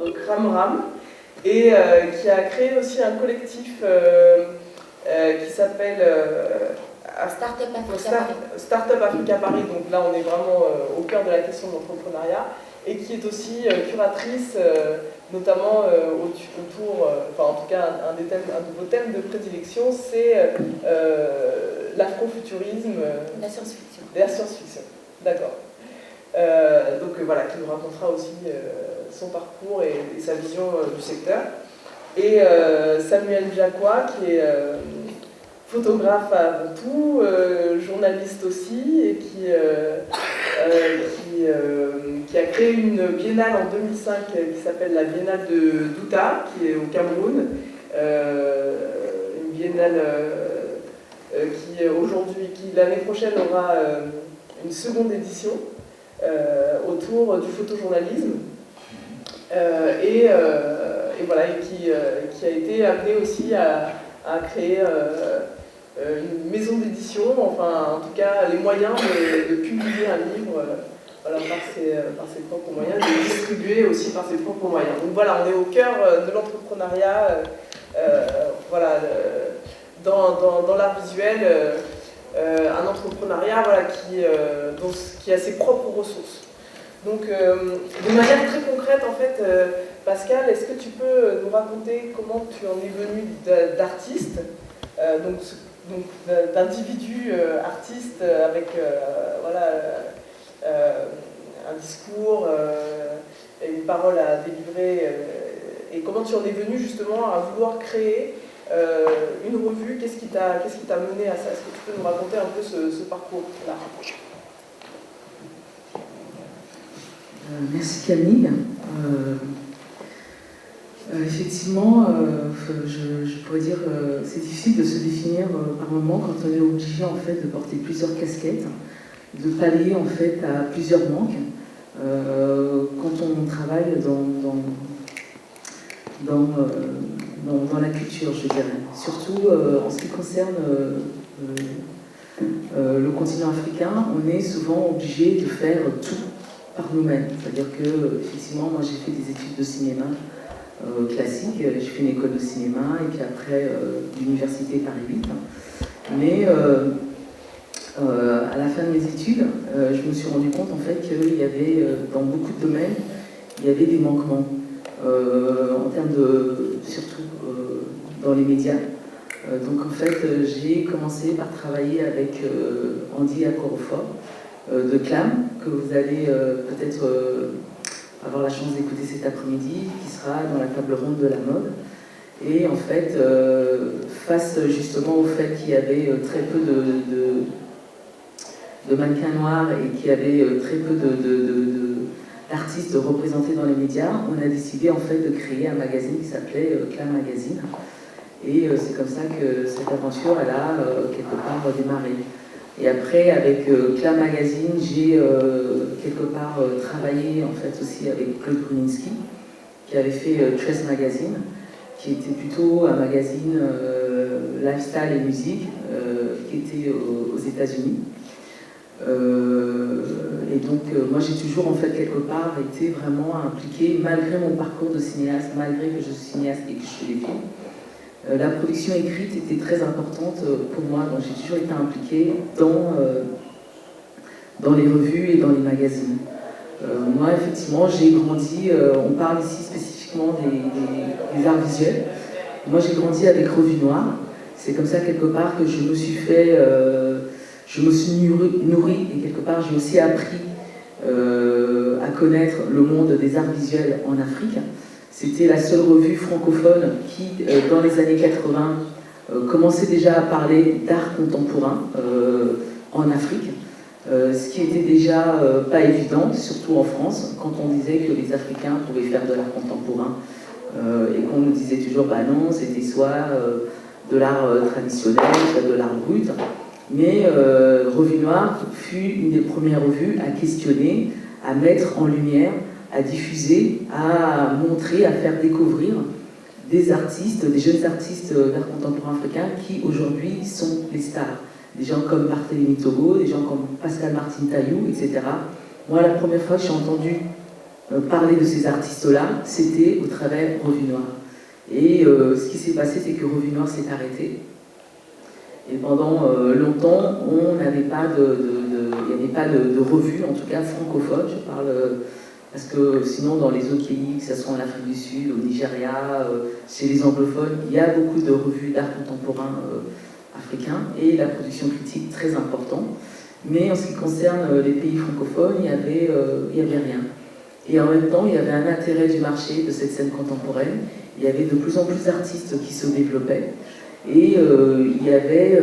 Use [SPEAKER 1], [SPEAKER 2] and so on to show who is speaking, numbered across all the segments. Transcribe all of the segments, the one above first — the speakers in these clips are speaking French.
[SPEAKER 1] donc Ram, et qui a créé aussi un collectif qui s'appelle Startup Africa Paris. Donc là, on est vraiment au cœur de la question de l'entrepreneuriat, et qui est aussi curatrice, notamment autour, enfin en tout cas un de vos thèmes de prédilection, c'est l'afrofuturisme.
[SPEAKER 2] La science-fiction.
[SPEAKER 1] La science-fiction, d'accord. Donc voilà, qui nous racontera aussi son parcours et sa vision du secteur. Et Samuel Jacquois, qui est photographe avant tout, journaliste aussi, et qui a créé une biennale en 2005 qui s'appelle la Biennale de Douta, qui est au Cameroun. Une biennale qui l'année prochaine aura une seconde édition autour du photojournalisme. Et voilà, et qui a été amené aussi à créer une maison d'édition, enfin en tout cas les moyens de publier un livre voilà, par ses propres moyens, de le distribuer aussi par ses propres moyens. Donc voilà, on est au cœur de l'entrepreneuriat, voilà, dans l'art visuel, un entrepreneuriat voilà, qui a ses propres ressources. Donc de manière très concrète en fait, Pascal, est-ce que tu peux nous raconter comment tu en es venu d'artiste, donc d'individu artiste avec voilà, un discours et une parole à délivrer, et comment tu en es venu justement à vouloir créer une revue? Qu'est-ce qui t'a mené à ça? Est-ce que tu peux nous raconter un peu ce parcours-là?
[SPEAKER 3] Merci Camille. Effectivement, je pourrais dire c'est difficile de se définir par moment quand on est obligé en fait de porter plusieurs casquettes, de pallier en fait à plusieurs manques quand on travaille dans la culture, je dirais. Surtout en ce qui concerne le continent africain, on est souvent obligé de faire tout par nous-mêmes. C'est-à-dire que, effectivement, moi j'ai fait des études de cinéma classiques, j'ai fait une école de cinéma et puis après l'université Paris 8. Mais à la fin de mes études, je me suis rendu compte en fait qu'il y avait, dans beaucoup de domaines, il y avait des manquements, en termes de, surtout dans les médias. Donc en fait, j'ai commencé par travailler avec Andy Akorofor, de CLAM, que vous allez peut-être avoir la chance d'écouter cet après-midi, qui sera dans la table ronde de la mode. Et en fait, face justement au fait qu'il y avait très peu de mannequins noirs et qu'il y avait très peu d'artistes représentés dans les médias, on a décidé en fait de créer un magazine qui s'appelait CLAM Magazine. Et c'est comme ça que cette aventure, elle a quelque part démarré. Et après, avec CLAM Magazine, j'ai quelque part travaillé en fait aussi avec Claude Bruninski, qui avait fait Trace Magazine, qui était plutôt un magazine lifestyle et musique, qui était aux États-Unis. Et donc, moi, j'ai toujours en fait quelque part été vraiment impliquée, malgré mon parcours de cinéaste, malgré que je suis cinéaste et que je fais des films. La production écrite était très importante pour moi, donc j'ai toujours été impliquée dans les revues et dans les magazines. Moi, effectivement, j'ai grandi, on parle ici spécifiquement des arts visuels. Moi, j'ai grandi avec Revue Noire. C'est comme ça, quelque part, que je me suis nourrie et quelque part, j'ai aussi appris à connaître le monde des arts visuels en Afrique. C'était la seule revue francophone qui, dans les années 80, commençait déjà à parler d'art contemporain en Afrique, ce qui était déjà pas évident, surtout en France, quand on disait que les Africains pouvaient faire de l'art contemporain et qu'on nous disait toujours, bah non, c'était soit de l'art traditionnel, soit de l'art brut. Mais Revue Noire fut une des premières revues à questionner, à mettre en lumière, à diffuser, à montrer, à faire découvrir des artistes, des jeunes artistes d'art contemporain africain qui aujourd'hui sont les stars. Des gens comme Barthélémy Togo, des gens comme Pascal Martin Taillou, etc. Moi, la première fois que j'ai entendu parler de ces artistes-là, c'était au travers Revue Noire. Et ce qui s'est passé, c'est que Revue Noire s'est arrêtée. Et pendant longtemps, il n'y avait pas de revue, en tout cas francophone, je parle, parce que sinon dans les autres pays, que ce soit en Afrique du Sud, au Nigeria, chez les anglophones, il y a beaucoup de revues d'art contemporain africain et la production critique très importante. Mais en ce qui concerne les pays francophones, il y avait rien. Et en même temps, il y avait un intérêt du marché de cette scène contemporaine. Il y avait de plus en plus d'artistes qui se développaient. Et il n'y avait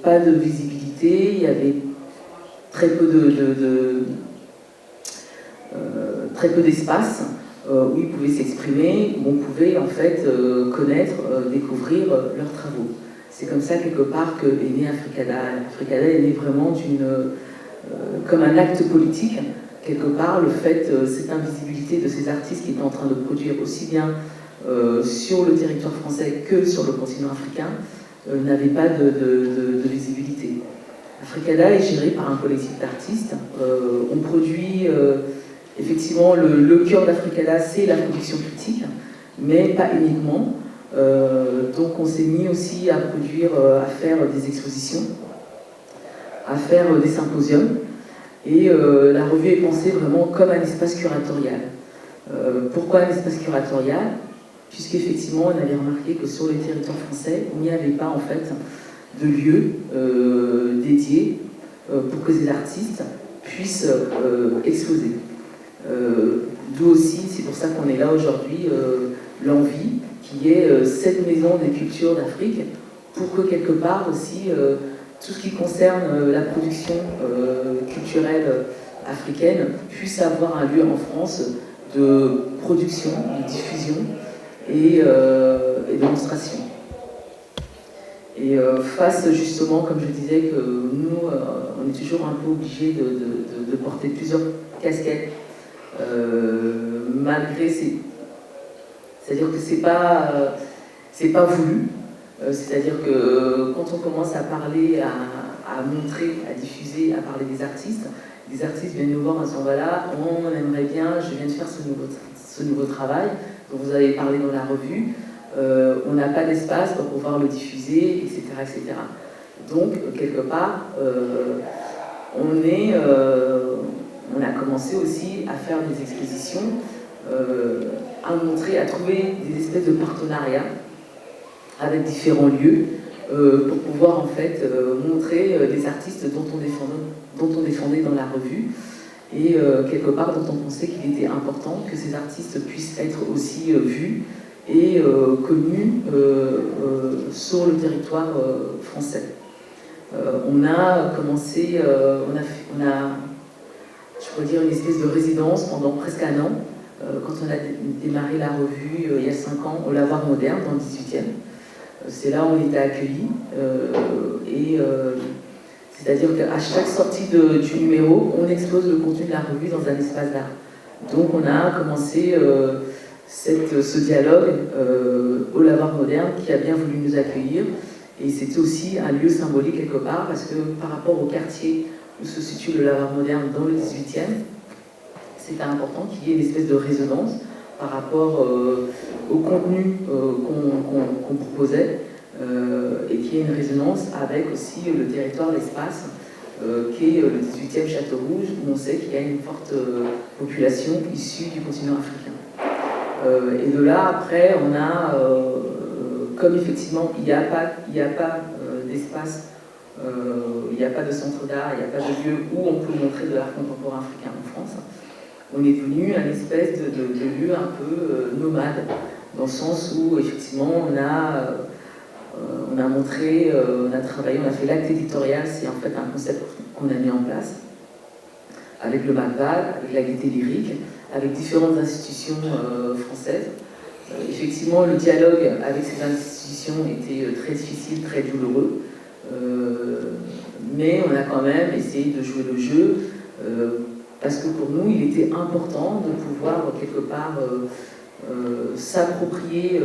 [SPEAKER 3] pas de visibilité, il y avait très peu d'espace où ils pouvaient s'exprimer, où on pouvait en fait connaître, découvrir leurs travaux. C'est comme ça quelque part que est né Africada. Africada est né vraiment comme un acte politique. Quelque part, le fait, cette invisibilité de ces artistes qui étaient en train de produire aussi bien sur le territoire français que sur le continent africain, n'avait pas de visibilité. Africada est géré par un collectif d'artistes. On produit, effectivement, le cœur d'Africada, c'est la production critique, mais pas uniquement. Donc on s'est mis aussi à produire, à faire des expositions, à faire des symposiums. Et la revue est pensée vraiment comme un espace curatorial. Pourquoi un espace curatorial ? Puisqu'effectivement, on avait remarqué que sur les territoires français, il n'y avait pas en fait de lieu dédié pour que ces artistes puissent exposer. D'où aussi, c'est pour ça qu'on est là aujourd'hui, l'envie qui est cette maison des cultures d'Afrique, pour que quelque part aussi, tout ce qui concerne la production culturelle africaine puisse avoir un lieu en France de production, de diffusion et de démonstration. Et face justement, comme je disais, que nous, on est toujours un peu obligés de porter plusieurs casquettes, malgré ces... C'est-à-dire que c'est pas voulu. C'est-à-dire que quand on commence à parler, à montrer, à diffuser, à parler des artistes viennent nous voir en disant voilà, on aimerait bien, je viens de faire ce nouveau travail dont vous avez parlé dans la revue, on n'a pas d'espace pour pouvoir le diffuser, etc. etc. Donc, quelque part, on a commencé aussi à faire des expositions, à montrer, à trouver des espèces de partenariats avec différents lieux pour pouvoir en fait montrer des artistes dont on défendait dans la revue et quelque part dont on pensait qu'il était important que ces artistes puissent être aussi vus et connus sur le territoire français. On a commencé, on a, je pourrais dire, une espèce de résidence pendant presque un an quand on a démarré la revue il y a 5 ans au Lavoir Moderne dans le 18e. C'est là où on était accueillis c'est-à-dire qu'à chaque sortie du numéro, on expose le contenu de la revue dans un espace d'art. Donc on a commencé ce dialogue au Lavoir Moderne qui a bien voulu nous accueillir et c'était aussi un lieu symbolique quelque part parce que par rapport au quartier où se situe le Lavoir Moderne dans le 18e, c'était important qu'il y ait une espèce de résonance par rapport au contenu qu'on proposait et qu'il y ait une résonance avec aussi le territoire, l'espace qui est le 18e Château Rouge où on sait qu'il y a une forte population issue du continent africain. Et de là, après, on a, comme effectivement il n'y a pas d'espace, il n'y a pas de centre d'art, il n'y a pas de lieu où on peut montrer de l'art contemporain africain en France, on est devenu un espèce de lieu un peu nomade, dans le sens où effectivement on a montré, on a travaillé, on a fait l'acte éditorial, c'est en fait un concept qu'on a mis en place, avec le MACBAL, avec la Gaîté Lyrique, avec différentes institutions françaises. Effectivement, le dialogue avec ces institutions était très difficile, très douloureux, mais on a quand même essayé de jouer le jeu, parce que pour nous, il était important de pouvoir quelque part s'approprier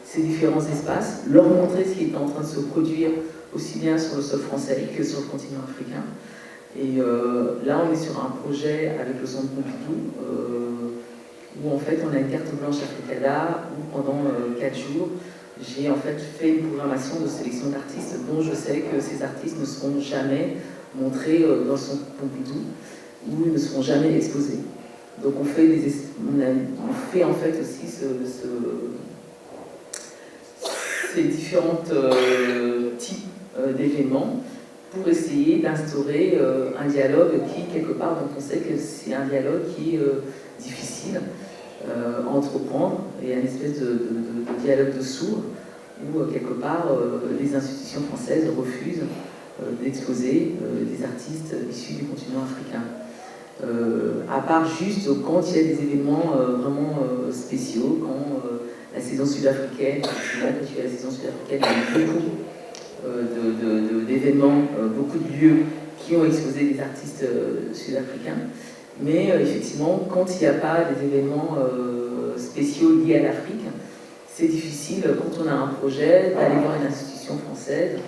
[SPEAKER 3] ces différents espaces, leur montrer ce qui est en train de se produire aussi bien sur le sol français que sur le continent africain. Et là, on est sur un projet avec le Centre Pompidou où en fait on a une carte blanche Africada, où pendant 4 jours, j'ai en fait fait une programmation de sélection d'artistes dont je sais que ces artistes ne seront jamais montrés dans le centre Pompidou, ou ne seront jamais exposés. Donc on fait en fait aussi ces différents types d'événements pour essayer d'instaurer un dialogue qui, quelque part, donc on sait que c'est un dialogue qui est difficile à entreprendre, et une espèce de dialogue de sourds, où quelque part les institutions françaises refusent d'exposer des artistes issus du continent africain. À part juste quand il y a des événements vraiment spéciaux, quand la saison sud-africaine, quand il y a la saison sud-africaine, il y a beaucoup d'événements, beaucoup de lieux qui ont exposé des artistes sud-africains. Mais effectivement, quand il n'y a pas des événements spéciaux liés à l'Afrique, c'est difficile, quand on a un projet, d'aller voir une institution française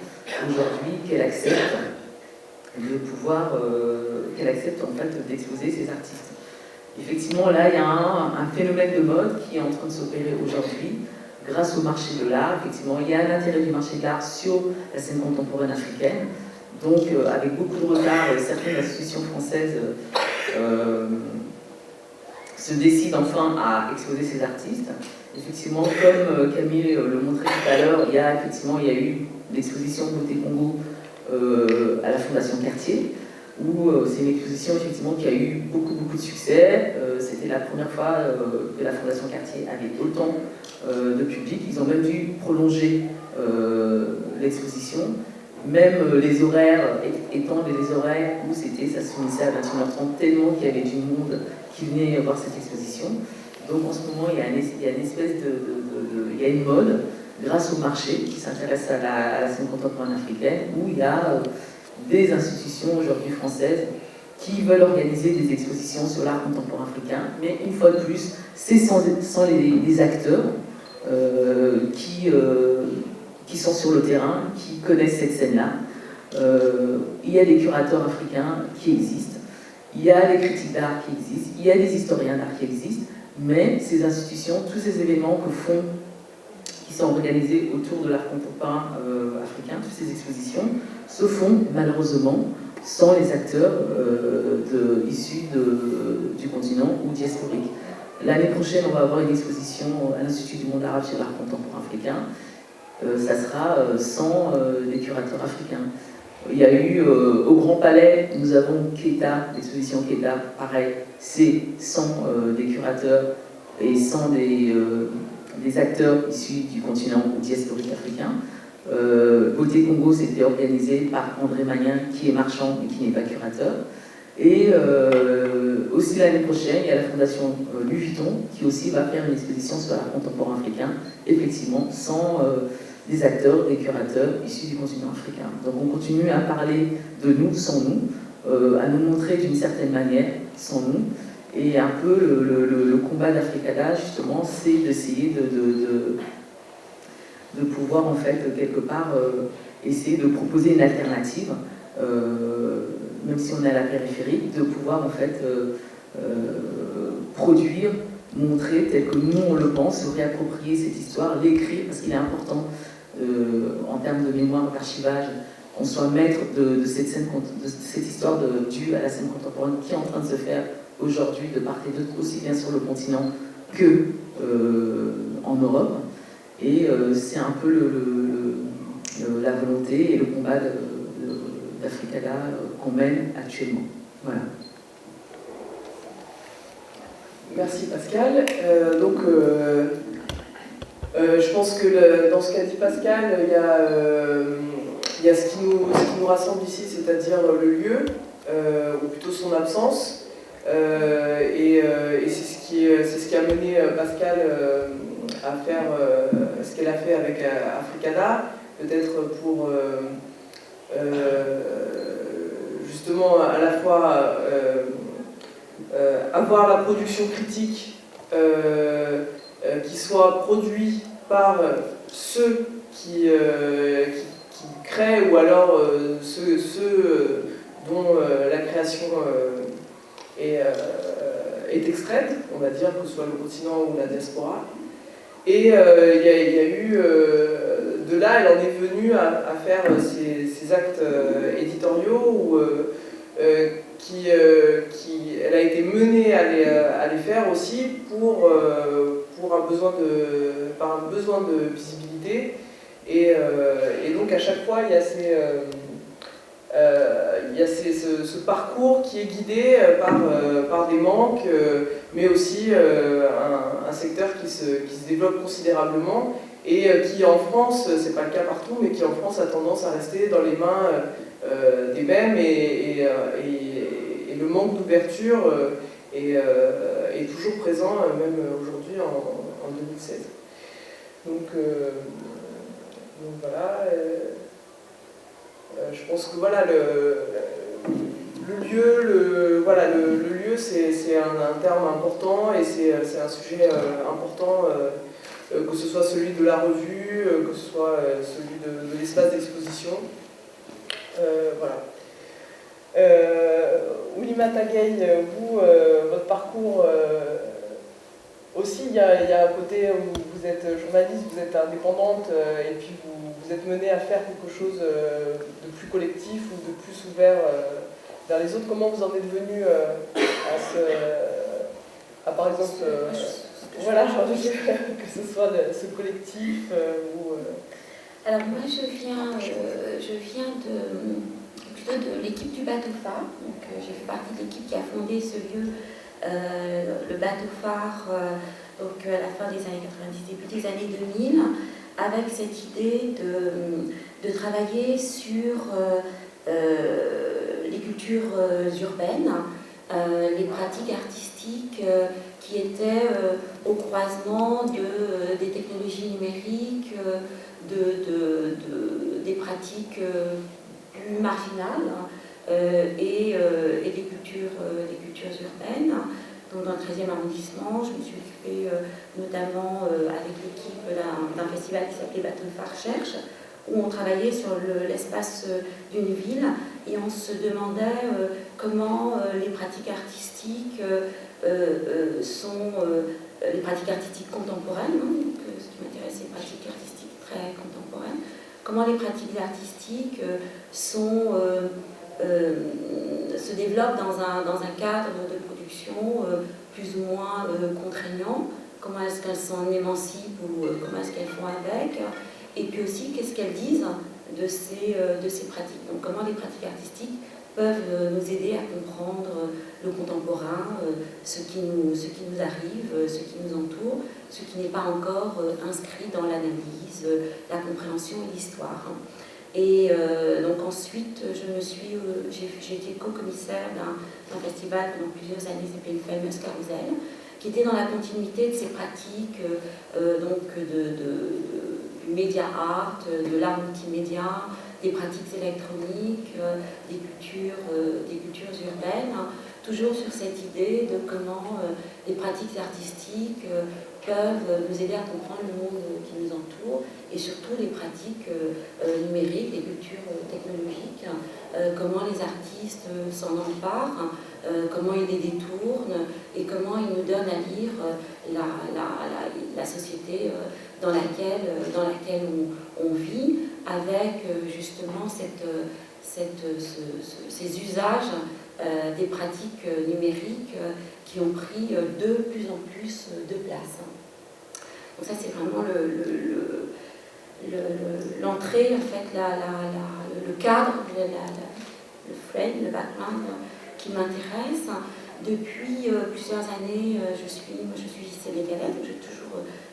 [SPEAKER 3] aujourd'hui qu'elle accepte de pouvoir, qu'elle accepte en fait d'exposer ses artistes. Effectivement, là, il y a un phénomène de mode qui est en train de s'opérer aujourd'hui grâce au marché de l'art. Effectivement, il y a un intérêt du marché de l'art sur la scène contemporaine africaine. Donc, avec beaucoup de retard, certaines institutions françaises se décident enfin à exposer ces artistes. Effectivement, comme Camille le montrait tout à l'heure, il y a eu l'exposition Beauté Congo à la Fondation Cartier, où c'est une exposition effectivement qui a eu beaucoup de succès. C'était la première fois que la Fondation Cartier avait autant de public. Ils ont même dû prolonger l'exposition, même les horaires étant les horaires où ça se finissait à 21h30, tellement qu'il y avait du monde qui venait voir cette exposition. Donc en ce moment, il y a une mode, grâce au marché, qui s'intéresse à la scène contemporaine africaine, où il y a des institutions aujourd'hui françaises qui veulent organiser des expositions sur l'art contemporain africain, mais une fois de plus, c'est sans les acteurs qui sont sur le terrain, qui connaissent cette scène-là. Il y a des curateurs africains qui existent, il y a des critiques d'art qui existent, il y a des historiens d'art qui existent, mais ces institutions, tous ces événements qui sont organisés autour de l'art contemporain africain, toutes ces expositions, se font malheureusement sans les acteurs issus du continent ou diasporiques. L'année prochaine, on va avoir une exposition à l'Institut du monde arabe sur l'art contemporain africain. Ça sera sans les curateurs africains. Il y a eu au Grand Palais, nous avons Keita, l'exposition Keita, pareil, c'est sans des curateurs et sans des acteurs issus du continent ou diasporique africain. Beauté Congo, c'était organisé par André Magnin, qui est marchand et qui n'est pas curateur. Et aussi l'année prochaine, il y a la fondation Louis Vuitton, qui aussi va faire une exposition sur l'art contemporain africain, effectivement, sans des acteurs, des curateurs issus du continent africain. Donc on continue à parler de nous sans nous, à nous montrer d'une certaine manière sans nous. Et un peu le combat d'Africada, justement, c'est d'essayer de pouvoir, en fait, quelque part, essayer de proposer une alternative, même si on est à la périphérie, de pouvoir, en fait, produire, montrer tel que nous on le pense, se réapproprier cette histoire, l'écrire, parce qu'il est important, en termes de mémoire, d'archivage, qu'on soit maître de cette histoire due à la scène contemporaine qui est en train de se faire aujourd'hui de part et d'autre, aussi bien sur le continent que en Europe. Et c'est un peu la volonté et le combat d'Africada qu'on mène actuellement. Voilà.
[SPEAKER 1] Merci Pascal. Je pense que dans ce qu'a dit Pascal, il y a ce qui nous rassemble ici, c'est-à-dire le lieu, ou plutôt son absence. Et c'est ce qui a mené Pascal à faire ce qu'elle a fait avec Africada, peut-être pour justement à la fois avoir la production critique qui soit produite par ceux qui créent, ou alors ceux dont la création est est extraite, on va dire, que ce soit le continent ou la diaspora. Et il y a eu, de là, elle en est venue à faire ces actes éditoriaux où, elle a été menée à les faire aussi par un besoin de visibilité. Et donc à chaque fois, il y a ce parcours qui est guidé par des manques, mais aussi un secteur qui se développe considérablement et qui en France, c'est pas le cas partout, mais qui en France a tendance à rester dans les mains des mêmes et le manque d'ouverture est toujours présent, même aujourd'hui en 2016. Donc voilà. Je pense que voilà, le lieu, c'est un terme important et c'est un sujet important, que ce soit celui de la revue, que ce soit celui de l'espace d'exposition. Voilà. Oulimata Gueye, vous, votre parcours aussi, il y a un côté où vous êtes journaliste, vous êtes indépendante et puis vous êtes menée à faire quelque chose de plus collectif ou de plus ouvert vers les autres. Comment vous en êtes venue à par exemple, voilà, que ce soit ce collectif ou...
[SPEAKER 2] Alors moi je viens plutôt de l'équipe du Bateau Phare. Donc j'ai fait partie de l'équipe qui a fondé ce lieu, le Bateau Phare, donc à la fin des années 90, début des années 2000, avec cette idée de travailler sur les cultures urbaines, les pratiques artistiques qui étaient au croisement des technologies numériques, des pratiques plus marginales et des cultures urbaines. Donc dans le 13e arrondissement, je me suis occupée notamment avec l'équipe d'un festival qui s'appelait Bateau Phare Cherche, où on travaillait sur l'espace d'une ville et on se demandait comment les pratiques artistiques sont les pratiques artistiques contemporaines, hein, donc, ce qui m'intéresse, c'est les pratiques artistiques très contemporaines, comment les pratiques artistiques se développent dans un cadre de production plus ou moins contraignant, comment est-ce qu'elles s'en émancipent ou comment est-ce qu'elles font avec, et puis aussi qu'est-ce qu'elles disent de ces pratiques. Donc comment les pratiques artistiques peuvent nous aider à comprendre le contemporain, ce qui nous arrive, ce qui nous entoure, ce qui n'est pas encore inscrit dans l'analyse, la compréhension et l'histoire. Et donc ensuite, j'ai été co-commissaire d'un festival pendant plusieurs années, qui s'appelait Famous Carousel, qui était dans la continuité de ces pratiques donc du média art, de l'art multimédia, des pratiques électroniques, des cultures urbaines, toujours sur cette idée de comment les pratiques artistiques peuvent nous aider à comprendre le monde qui nous entoure et surtout les pratiques numériques, les cultures technologiques, comment les artistes s'en emparent, comment ils les détournent et comment ils nous donnent à lire la société dans laquelle on vit, avec justement ces usages des pratiques numériques qui ont pris de plus en plus de place. Donc ça c'est vraiment l'entrée, en fait, le cadre, le frame, le background qui m'intéresse. Depuis plusieurs années, je suis sénégalaise, donc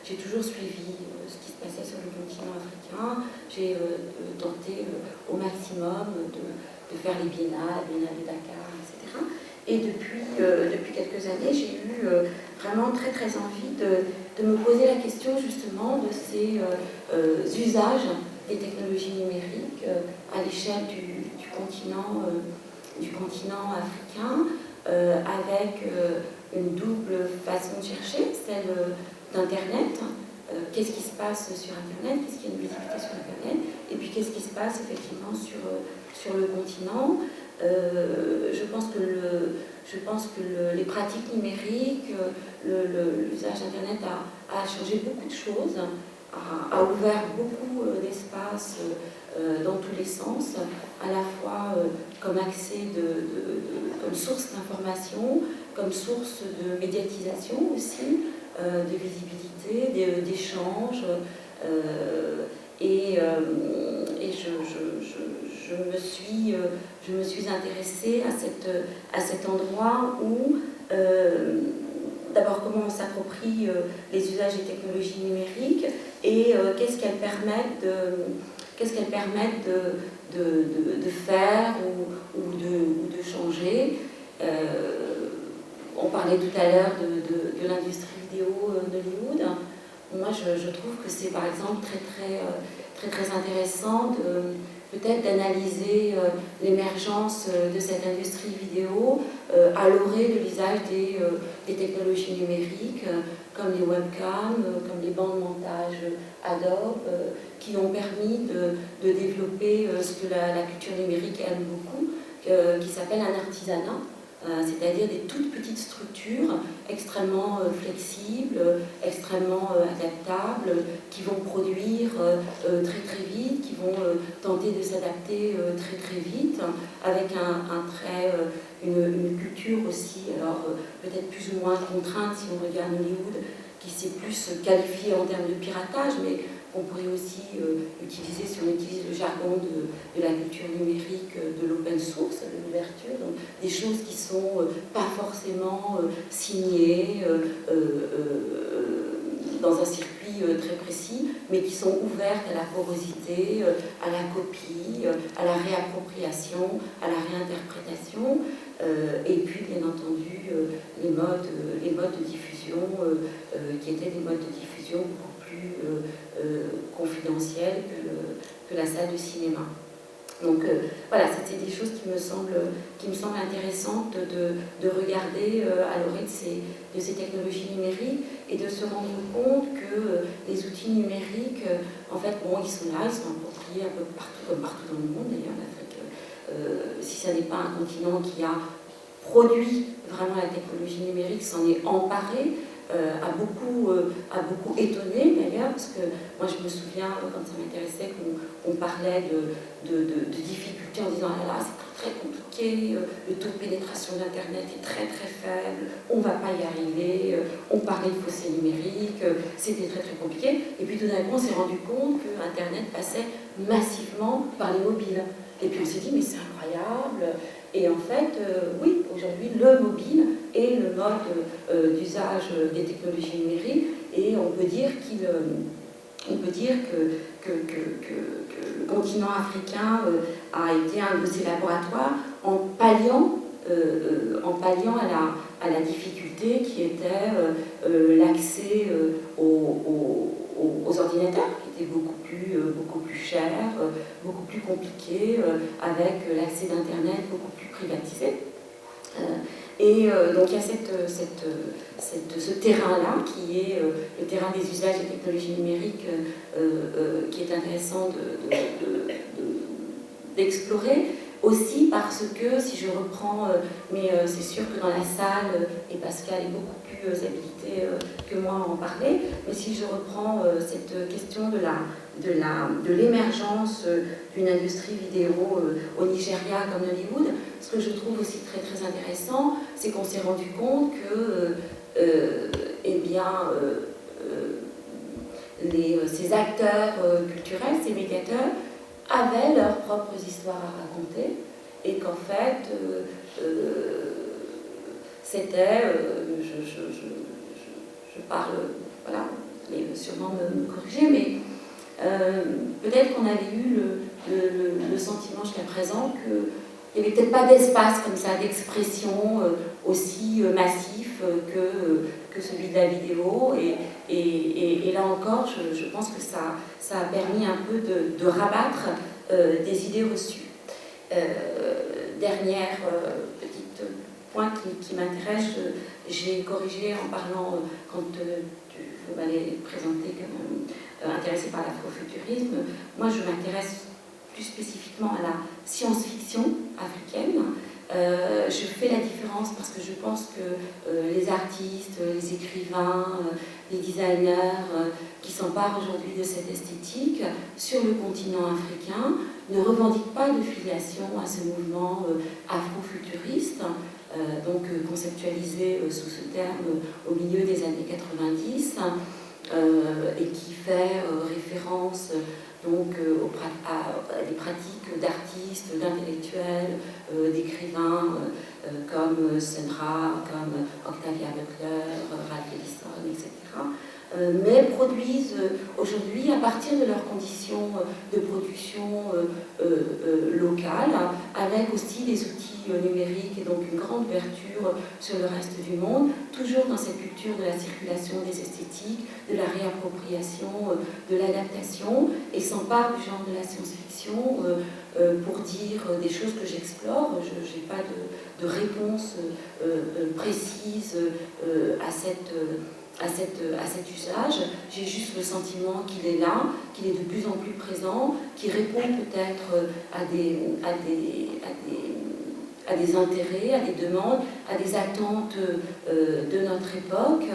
[SPEAKER 2] j'ai toujours suivi ce qui se passait sur le continent africain. J'ai tenté au maximum de faire les biennales de Dakar, etc. Et depuis quelques années, j'ai eu vraiment très très envie de me poser la question justement de ces usages des technologies numériques à l'échelle du continent africain, avec une double façon de chercher, celle d'Internet. Qu'est-ce qui se passe sur Internet, qu'est-ce qu'il y a une visibilité sur Internet, et puis qu'est-ce qui se passe effectivement sur le continent, Je pense que les pratiques numériques, l'usage d'Internet a changé beaucoup de choses, a ouvert beaucoup d'espace dans tous les sens, à la fois comme accès, comme source d'information, comme source de médiatisation aussi, de visibilité, d'échange. Et je me suis intéressée à cet endroit où, d'abord, comment on s'approprie les usages des technologies numériques et qu'est-ce qu'elles permettent de faire ou de changer. On parlait tout à l'heure de l'industrie vidéo d'Hollywood. Moi, je trouve que c'est par exemple très intéressant peut-être d'analyser l'émergence de cette industrie vidéo à l'orée de l'usage des technologies numériques comme les webcams, comme les bancs de montage Adobe, qui ont permis de développer ce que la culture numérique aime beaucoup, qui s'appelle un artisanat. C'est-à-dire des toutes petites structures extrêmement flexibles, extrêmement adaptables, qui vont produire très vite, qui vont tenter de s'adapter très vite, avec une culture aussi, alors peut-être plus ou moins contrainte si on regarde Hollywood, qui s'est plus qualifiée en termes de piratage, mais on pourrait aussi utiliser, si on utilise le jargon de la culture numérique, de l'open source, de l'ouverture, donc des choses qui ne sont pas forcément signées dans un circuit très précis, mais qui sont ouvertes à la porosité, à la copie, à la réappropriation, à la réinterprétation, et puis bien entendu les modes de diffusion qui étaient des modes de diffusion beaucoup plus confidentiels que la salle de cinéma. Donc voilà, c'était des choses qui me semblent intéressantes de regarder à l'orée de ces technologies numériques et de se rendre compte que les outils numériques, en fait, bon, ils sont là, ils sont appropriés un peu partout, comme partout dans le monde d'ailleurs, l'Afrique. Si ça n'est pas un continent qui a produit vraiment la technologie numérique, s'en est emparé, a beaucoup étonné d'ailleurs, parce que moi je me souviens quand ça m'intéressait qu'on parlait de difficultés en disant ah là là c'est très compliqué, le taux de pénétration d'Internet est très faible, on ne va pas y arriver, on parlait de fossé numérique, c'était très compliqué, et puis tout d'un coup on s'est rendu compte que Internet passait massivement par les mobiles, et puis on s'est dit mais c'est incroyable. Et en fait, oui, aujourd'hui, le mobile est le mode d'usage des technologies numériques et on peut dire que le continent africain a été un de ces laboratoires en palliant à la difficulté qui était l'accès aux ordinateurs, qui était beaucoup plus cher, beaucoup plus compliqué, avec l'accès d'Internet beaucoup plus privatisé. Donc il y a ce terrain-là qui est le terrain des usages des technologies numériques qui est intéressant d'explorer. Aussi parce que, si je reprends, mais c'est sûr que dans la salle, et Pascal est beaucoup plus habilité que moi à en parler, mais si je reprends cette question de l'émergence d'une industrie vidéo au Nigeria comme Hollywood, ce que je trouve aussi très intéressant, c'est qu'on s'est rendu compte que ces acteurs culturels, ces médiateurs, avaient leurs propres histoires à raconter et qu'en fait c'était, je parle, voilà, vous allez sûrement me corriger, mais peut-être qu'on avait eu le sentiment jusqu'à présent qu'il n'y avait peut-être pas d'espace comme ça d'expression aussi massif que celui de la vidéo et là encore je pense que ça a permis un peu de rabattre des idées reçues. Dernière petite point qui m'intéresse, j'ai corrigé en parlant quand vous m'avez présenté comme intéressé par l'afrofuturisme. Moi je m'intéresse plus spécifiquement à la science-fiction africaine. Je fais la différence parce que je pense que les artistes, les écrivains, les designers qui s'emparent aujourd'hui de cette esthétique sur le continent africain ne revendiquent pas de filiation à ce mouvement afrofuturiste, donc conceptualisé sous ce terme au milieu des années 90, et qui fait référence donc à des pratiques d'artistes, d'intellectuels, d'écrivains comme Sun Ra, comme Octavia Butler, Ralph Ellison, etc. Mais produisent aujourd'hui, à partir de leurs conditions de production locale, avec aussi des outils numériques et donc une grande ouverture sur le reste du monde, toujours dans cette culture de la circulation des esthétiques, de la réappropriation, de l'adaptation, et s'emparent du genre de la science-fiction pour dire des choses que j'explore. Je n'ai pas de réponse précise à cet usage. J'ai juste le sentiment qu'il est là, qu'il est de plus en plus présent, qu'il répond peut-être à des intérêts, à des demandes, à des attentes de notre époque,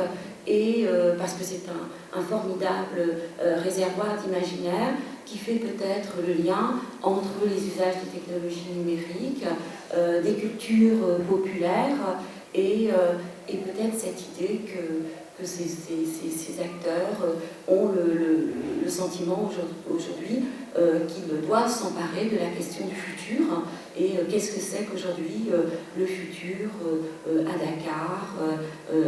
[SPEAKER 2] et parce que c'est un formidable réservoir d'imaginaire qui fait peut-être le lien entre les usages des technologies numériques, des cultures populaires, et peut-être cette idée que ces acteurs ont le sentiment aujourd'hui qu'ils doivent s'emparer de la question du futur. Et qu'est-ce que c'est qu'aujourd'hui le futur à Dakar,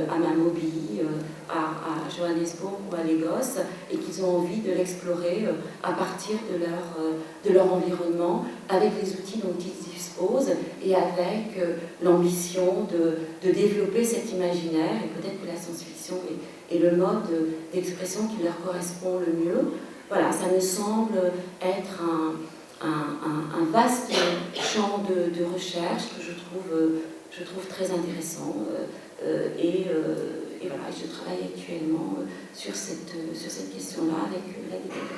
[SPEAKER 2] à Mamobi, à Johannesburg ou à Lagos, et qu'ils ont envie de l'explorer à partir de leur environnement, avec les outils dont ils disposent, et avec l'ambition de développer cet imaginaire. Et peut-être que la science-fiction est le mode d'expression qui leur correspond le mieux. Voilà, ça me semble être un vaste champ de recherche que je trouve très intéressant. Et voilà, je travaille actuellement sur cette question-là avec la DTP.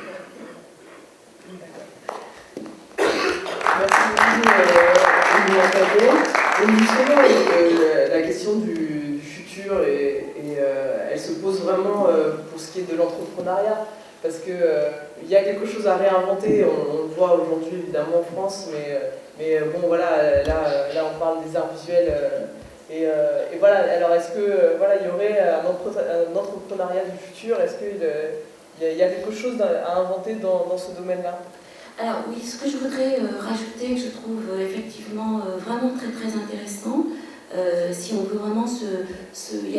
[SPEAKER 1] Merci beaucoup, donc justement, la question du futur, elle se pose vraiment pour ce qui est de l'entrepreneuriat, parce qu'il y a quelque chose à réinventer. On le voit aujourd'hui évidemment en France, mais bon voilà, là on parle des arts visuels, et voilà. Alors est-ce que voilà, il y aurait un entrepreneuriat du futur? Est-ce qu'il y a quelque chose à inventer dans ce domaine-là?
[SPEAKER 2] Alors oui, ce que je voudrais rajouter, que je trouve effectivement vraiment très très intéressant, si on veut vraiment il y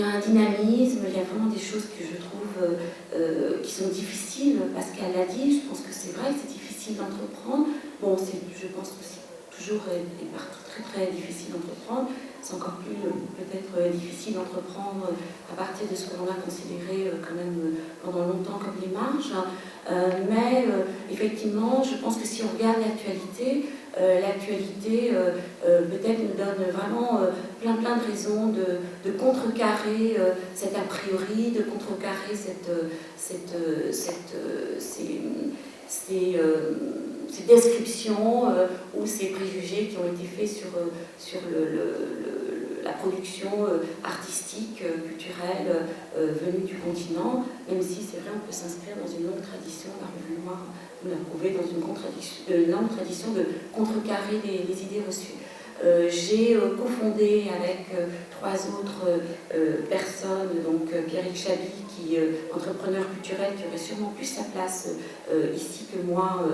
[SPEAKER 2] a un dynamisme, il y a vraiment des choses que je trouve qui sont difficiles. Pascal l'a dit, je pense que c'est vrai que c'est difficile d'entreprendre. Bon, je pense que c'est toujours et partout très très difficile d'entreprendre. C'est encore plus peut-être difficile d'entreprendre à partir de ce que l'on a considéré quand même pendant longtemps comme les marges. Mais effectivement, je pense que si on regarde l'actualité, peut-être nous donne vraiment plein de raisons de contrecarrer cet a priori, de contrecarrer ces descriptions ou ces préjugés qui ont été faits sur la production artistique, culturelle venue du continent, même si c'est vrai, on peut s'inscrire dans une longue tradition, la Revue Noire vous l'a prouvé, dans une longue tradition de contrecarrer les idées reçues. J'ai cofondé avec trois autres personnes, donc Pierrick Chabi, qui entrepreneur culturel, qui aurait sûrement plus sa place ici que moi,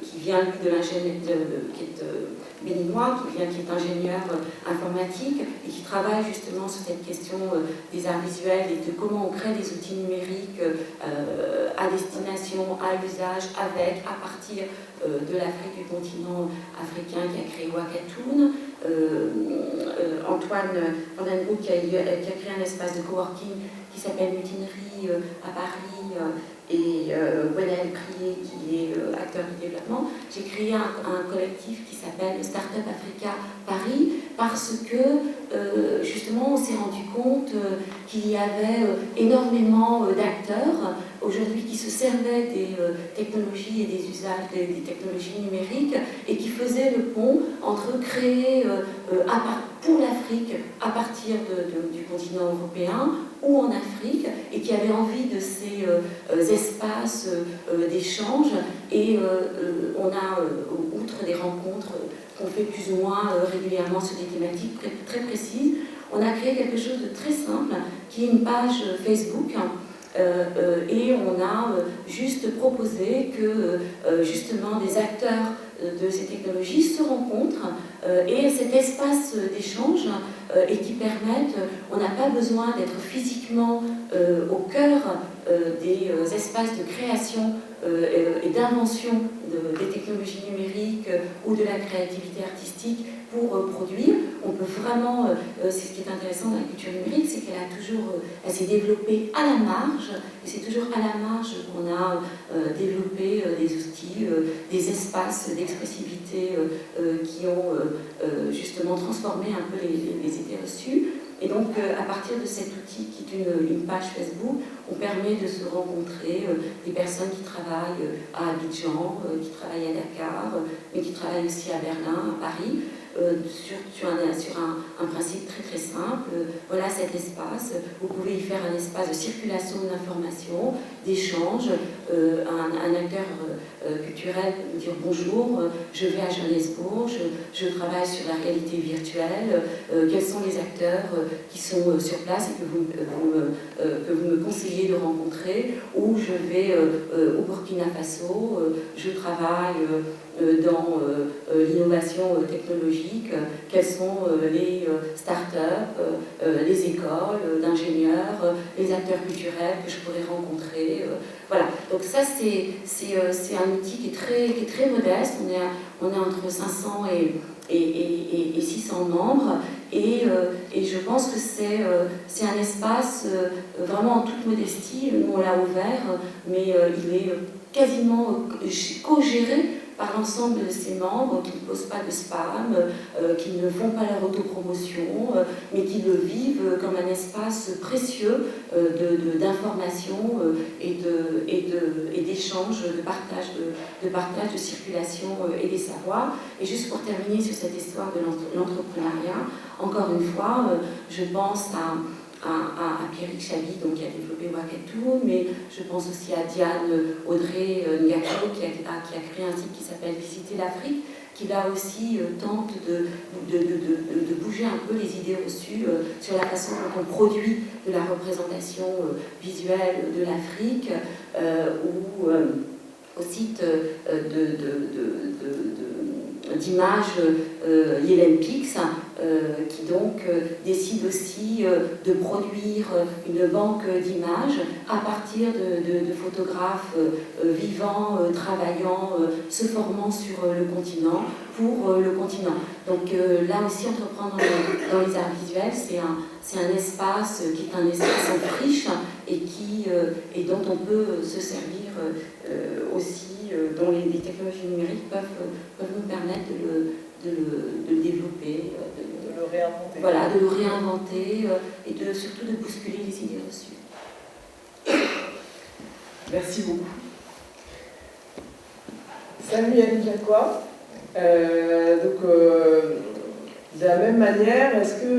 [SPEAKER 2] qui vient lui de l'ingénieur, qui est béninois, qui est ingénieur informatique et qui travaille justement sur cette question des arts visuels et de comment on crée des outils numériques à destination, à usage, à partir de l'Afrique, du continent africain, qui a créé Wakatoon, Antoine Van den Broek qui a créé un espace de coworking qui s'appelle Mutinerie à Paris, et Gwenaël Prié qui est acteur du développement. J'ai créé un collectif qui s'appelle Startup Africa Paris parce que justement on s'est rendu compte qu'il y avait énormément d'acteurs aujourd'hui qui se servaient des technologies et des usages des technologies numériques et qui faisaient le pont entre créer pour l'Afrique à partir du continent européen ou en Afrique et qui avaient envie de ces espaces d'échange. Et on a, outre des rencontres qu'on fait plus ou moins régulièrement sur des thématiques très précises, on a créé quelque chose de très simple qui est une page Facebook. Et on a juste proposé que justement des acteurs de ces technologies se rencontrent et cet espace d'échange et qui permettent, on n'a pas besoin d'être physiquement au cœur des espaces de création et d'invention des technologies numériques ou de la créativité artistique pour produire. On peut vraiment, c'est ce qui est intéressant dans la culture numérique, c'est elle s'est développée à la marge, et c'est toujours à la marge qu'on a développé des outils, des espaces d'expressivité qui ont justement transformé un peu les idées reçues. Et donc, à partir de cet outil qui est une page Facebook, on permet de se rencontrer des personnes qui travaillent à Abidjan, qui travaillent à Dakar, mais qui travaillent aussi à Berlin, à Paris, sur un principe très simple. Voilà cet espace. Vous pouvez y faire un espace de circulation d'informations, d'échange. Un acteur culturel peut nous dire bonjour, je vais à Johannesburg, je travaille sur la réalité virtuelle, quels sont les acteurs qui sont sur place et que vous me conseillez de rencontrer, ou je vais au Burkina Faso, je travaille dans l'innovation technologique, quels sont les start-up, les écoles d'ingénieurs, les acteurs culturels que je pourrais rencontrer. Voilà, donc ça c'est un outil qui est très modeste, on est entre 500 et 600 membres, et je pense que c'est un espace vraiment en toute modestie. Nous on l'a ouvert, mais il est quasiment co-géré par l'ensemble de ses membres qui ne posent pas de spam, qui ne font pas leur autopromotion, mais qui le vivent comme un espace précieux d'information et d'échange, de partage de circulation et des savoirs. Et juste pour terminer sur cette histoire de l'entrepreneuriat, encore une fois, je pense à Pierrick Chabi, donc, qui a développé Wakatu, mais je pense aussi à Diane Audrey Ngako, qui a créé un site qui s'appelle Visiter l'Afrique, qui là aussi tente de bouger un peu les idées reçues sur la façon dont on produit de la représentation visuelle de l'Afrique, ou au site d'images Yellen Pix, qui donc décide aussi de produire une banque d'images à partir de photographes vivants, travaillant, se formant sur le continent, pour le continent. Donc là aussi, entreprendre dans les arts visuels, c'est un espace qui est un espace en friche et dont on peut se servir aussi, dont les technologies numériques peuvent nous permettre de le développer,
[SPEAKER 1] de le réinventer.
[SPEAKER 2] Voilà, de le réinventer et surtout de bousculer les idées reçues.
[SPEAKER 1] Merci beaucoup. Samuel Jacquois, de la même manière, est-ce que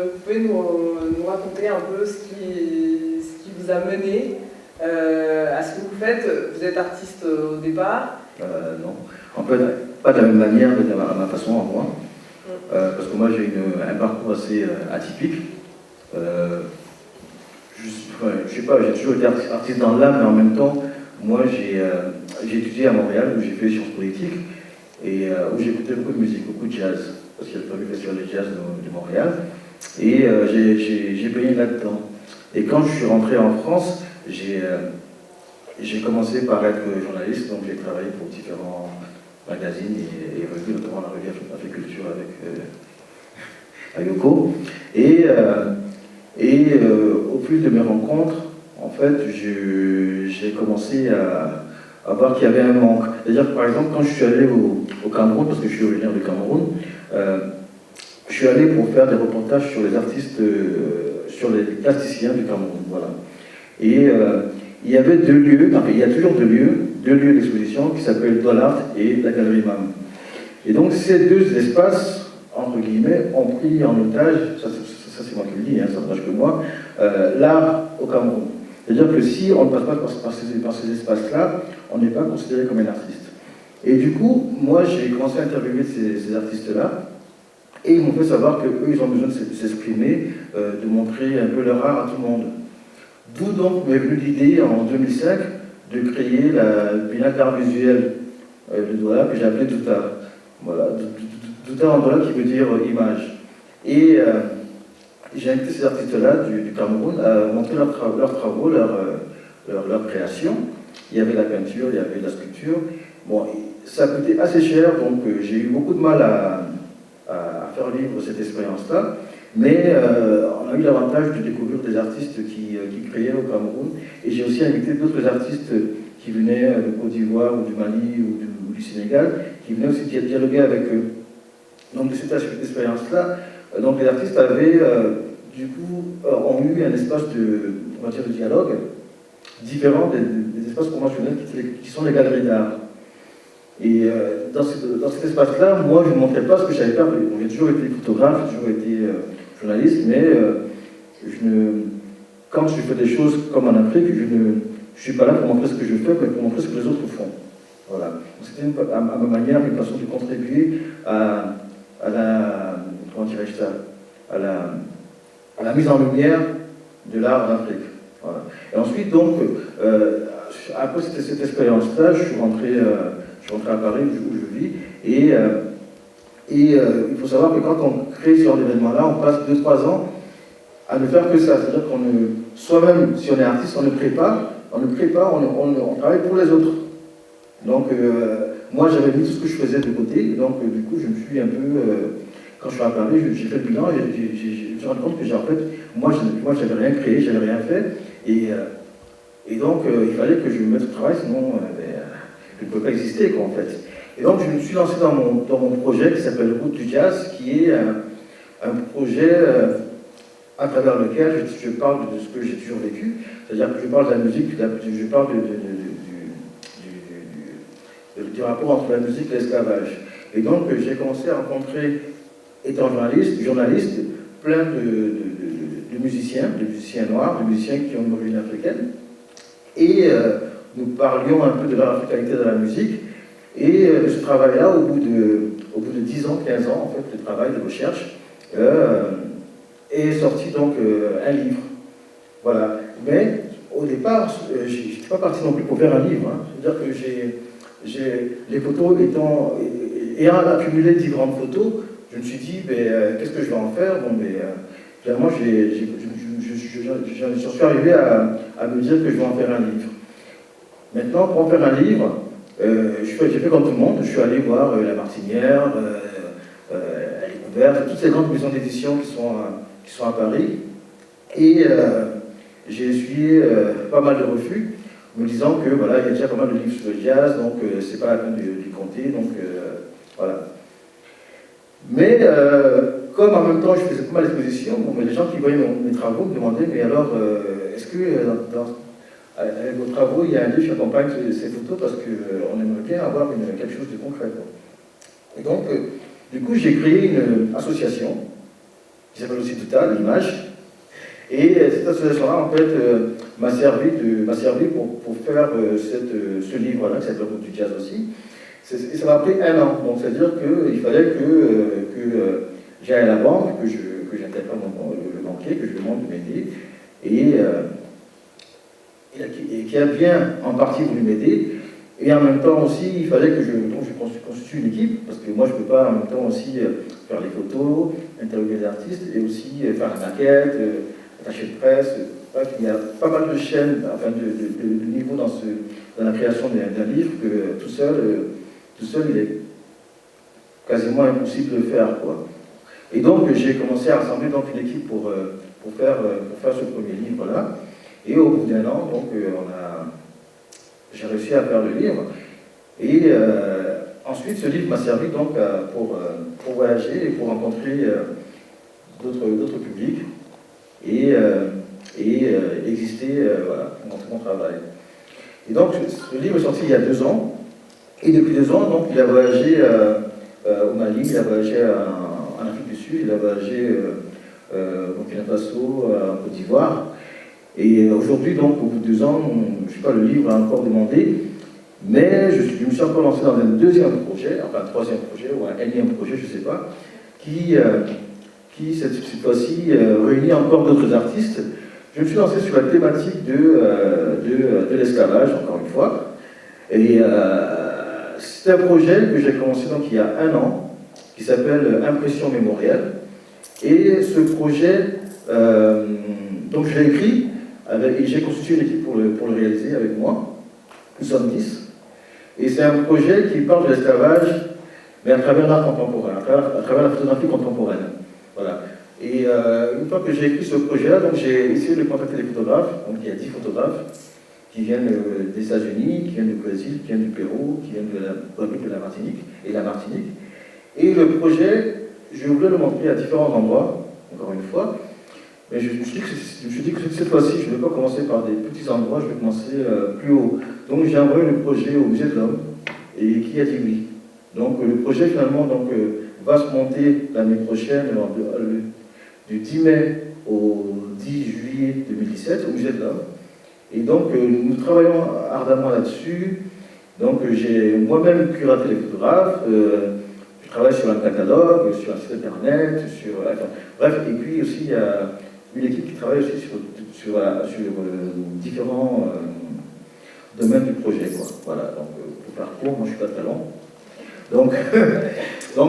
[SPEAKER 1] vous pouvez nous raconter un peu ce qui vous a mené à ce que vous faites? Vous êtes artiste au départ?
[SPEAKER 4] Non, en fait, pas de la même manière, mais de ma façon à moi. Parce que moi j'ai un parcours assez atypique. Je sais pas, j'ai toujours été artiste dans l'âme, mais en même temps, moi j'ai étudié à Montréal, où j'ai fait sciences politiques, et où j'ai écouté beaucoup de musique, beaucoup de jazz, parce qu'il y a le premier festival de jazz de Montréal, et j'ai baigné là-dedans. Et quand je suis rentré en France, j'ai commencé par être journaliste, donc j'ai travaillé pour différents magazines et revues, notamment la revue Africulture avec Yoko. Et au fil de mes rencontres, en fait, j'ai commencé à voir qu'il y avait un manque. C'est-à-dire, par exemple, quand je suis allé au Cameroun, parce que je suis originaire du Cameroun, je suis allé pour faire des reportages sur les artistes, sur les plasticiens du Cameroun, voilà. Et il y avait deux lieux, enfin, il y a toujours deux lieux d'exposition qui s'appellent Dollart et la Galerie MAM. Et donc ces deux espaces, entre guillemets, ont pris en otage, ça c'est moi qui le dis, hein, ça n'engage que moi, l'art au Cameroun. C'est-à-dire que si on ne passe pas par ces espaces-là, on n'est pas considéré comme un artiste. Et du coup, moi j'ai commencé à interviewer ces artistes-là, et ils m'ont fait savoir qu'eux, ils ont besoin de s'exprimer, de montrer un peu leur art à tout le monde. D'où donc m'est venue l'idée en 2005 de créer la Biennale d'art visuel de Douala, que j'ai appelée Douta. Voilà, Douta en Douala qui veut dire image. Et j'ai invité ces artistes-là du Cameroun à montrer leurs travaux, leur création. Il y avait la peinture, il y avait la sculpture. Bon, ça a coûté assez cher, donc j'ai eu beaucoup de mal à faire vivre cette expérience-là. Mais on a eu l'avantage de découvrir des artistes qui créaient au Cameroun. Et j'ai aussi invité d'autres artistes qui venaient de Côte d'Ivoire ou du Mali ou du Sénégal, qui venaient aussi dialoguer avec eux. Donc de cette expérience-là, donc les artistes avaient, du coup, ont eu un espace de dialogue différent des espaces conventionnels qui sont les galeries d'art. Et dans cet espace-là, moi je ne montrais pas ce que je savais faire. J'ai toujours été photographe, j'ai toujours été journaliste, mais quand je fais des choses comme en Afrique, je ne suis pas là pour montrer ce que je fais, mais pour montrer ce que les autres font. Voilà. C'était à ma manière une façon de contribuer à la, comment dirais-je ça, à la mise en lumière de l'art en Afrique. Voilà. Et ensuite, donc, après cette expérience-là, je suis rentré à Paris où je vis, et il faut savoir que quand on crée ce genre d'événement-là, on passe 2-3 ans à ne faire que ça. C'est-à-dire qu'on soi-même, si on est artiste, on ne crée pas, on travaille pour les autres. Donc, moi, j'avais mis tout ce que je faisais de côté, donc du coup, je me suis un peu, quand je suis à Paris, j'ai fait le bilan, et je me suis rendu compte que, en fait, moi, je n'avais rien créé, je n'avais rien fait, et donc, il fallait que je me mette au travail, sinon, je ne pouvais pas exister, quoi, en fait. Et donc, je me suis lancé dans mon projet qui s'appelle Route du Jazz, qui est un projet à travers lequel je parle de ce que j'ai toujours vécu, c'est-à-dire que je parle de la musique, je parle du rapport entre la musique et l'esclavage. Et donc, j'ai commencé à rencontrer, étant journaliste, plein de musiciens noirs, de musiciens qui ont une origine africaine, et nous parlions un peu de leur africanité dans la musique, et ce travail-là, au bout de 10 ans, 15 ans, en fait, de travail, de recherche, est sorti donc un livre. Voilà. Mais au départ, je n'étais pas parti non plus pour faire un livre. Hein. C'est-à-dire que les photos ayant accumulé différentes photos, je me suis dit, qu'est-ce que je vais en faire? Bon, finalement, j'en suis arrivé à me dire que je vais en faire un livre. Maintenant, pour en faire un livre, j'ai fait comme tout le monde, je suis allé voir La Martinière, La Découverte, toutes ces grandes maisons d'édition qui sont à Paris, et j'ai essuyé pas mal de refus, me disant que voilà, il y a déjà pas mal de livres sur le jazz, donc c'est pas la peine d'y compter, donc voilà. Mais comme en même temps je faisais pas mal d'expositions, bon, les gens qui voyaient mes travaux me demandaient, mais alors, est-ce que avec vos travaux, il y a un livre qui accompagne ces photos, parce qu'on aimerait bien avoir quelque chose de concret, quoi. Et donc, du coup, j'ai créé une association qui s'appelle aussi Douta, l'image. Et cette association-là, en fait, m'a servi pour faire ce livre-là, qui s'appelle Route du Jazz aussi. Et ça m'a pris 1 an. Donc, c'est-à-dire qu'il fallait que j'aille à la banque, que j'interpelle le banquier, que je lui demande de m'aider. Et qui a bien en partie voulu m'aider. Et en même temps aussi, il fallait que je constitue une équipe, parce que moi je ne peux pas en même temps aussi faire les photos, interviewer les artistes, et aussi faire la maquette, attacher de presse. Bref, il y a pas mal de chaînes, enfin de niveaux dans la création d'un livre, que tout seul il est quasiment impossible de faire, quoi. Et donc j'ai commencé à rassembler donc une équipe pour faire ce premier livre-là. Et au bout d'1 an, donc, j'ai réussi à faire le livre. Et ensuite, ce livre m'a servi donc pour voyager et pour rencontrer d'autres publics et exister, voilà, pour montrer mon travail. Et donc, ce livre est sorti il y a 2 ans. Et depuis 2 ans, donc, il a voyagé au Mali, il a voyagé en Afrique du Sud, il a voyagé au Burkina Faso, en Côte d'Ivoire. Et aujourd'hui, donc, au bout de 2 ans, je ne sais pas, le livre a encore demandé, mais je me suis encore lancé dans un deuxième projet, enfin un troisième projet, ou un énième projet, je ne sais pas, qui cette fois-ci, réunit encore d'autres artistes. Je me suis lancé sur la thématique de l'esclavage, encore une fois. Et c'est un projet que j'ai commencé donc, il y a 1 an, qui s'appelle Impression mémorielle. Et ce projet, donc je l'ai écrit, et j'ai constitué une équipe pour le réaliser avec moi. Nous sommes 10. Et c'est un projet qui parle de l'esclavage, mais à travers l'art contemporain, à travers la photographie contemporaine. Voilà. Et une fois que j'ai écrit ce projet-là, donc j'ai essayé de contacter des photographes. Donc il y a 10 photographes qui viennent des États-Unis, qui viennent du Brésil, qui viennent du Pérou, qui viennent de la Guadeloupe, de la Martinique. Et le projet, je voulais le montrer à différents endroits, encore une fois. Mais je me suis dit que cette fois-ci, je ne vais pas commencer par des petits endroits, je vais commencer plus haut. Donc j'ai envoyé le projet au Musée de l'Homme, et qui a dit oui. Donc le projet finalement va se monter l'année prochaine, du 10 mai au 10 juillet 2017, au Musée de l'Homme. Et donc nous travaillons ardemment là-dessus. Donc j'ai moi-même curaté les photographes, je travaille sur un catalogue, sur un site internet, bref, et puis aussi il y a une équipe qui travaille aussi sur différents domaines du projet. Quoi. Voilà, donc le parcours, moi je suis pas très long. Donc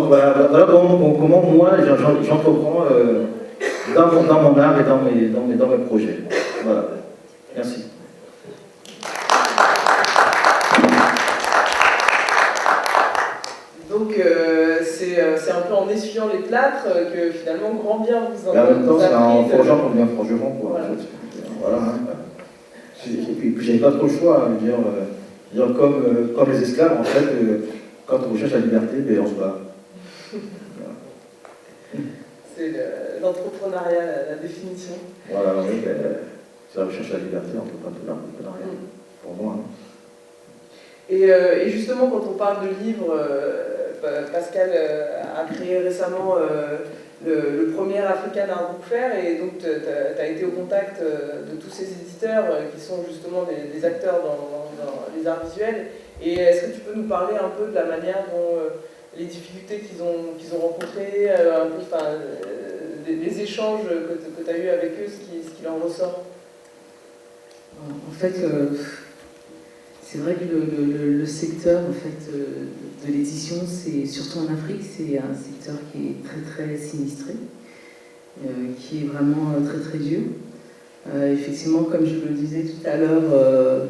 [SPEAKER 4] voilà comment moi j'entreprends dans mon art et dans mes projets. Voilà. Merci.
[SPEAKER 1] Donc c'est un peu en essuyant les plâtres que finalement grand bien vous en
[SPEAKER 4] avez. En même temps, c'est en forgeant qu'on devient forgeron, quoi.
[SPEAKER 1] Voilà.
[SPEAKER 4] En fait. Voilà, hein. Et puis j'avais pas trop le choix, hein, dire, comme les esclaves, en fait, quand on cherche la liberté, ben, on se bat. Voilà.
[SPEAKER 1] C'est l'entrepreneuriat, la définition.
[SPEAKER 4] Voilà, oui, ben, c'est la recherche de la liberté, on ne peut pas tout l'entrepreneuriat, pour moi. Hein.
[SPEAKER 1] Et justement, quand on parle de livres, Pascal a créé récemment le premier African Art Book Fair, et donc tu as été au contact de tous ces éditeurs qui sont justement des acteurs dans les arts visuels. Et est-ce que tu peux nous parler un peu de la manière dont les difficultés qu'ils ont rencontrées, un peu, des échanges que tu as eus avec eux, ce qu'il en ressort?
[SPEAKER 3] En fait, c'est vrai que le secteur en fait, de l'édition, c'est surtout en Afrique, c'est un secteur qui est très très sinistré, qui est vraiment très très dur. Effectivement, comme je le disais tout à l'heure,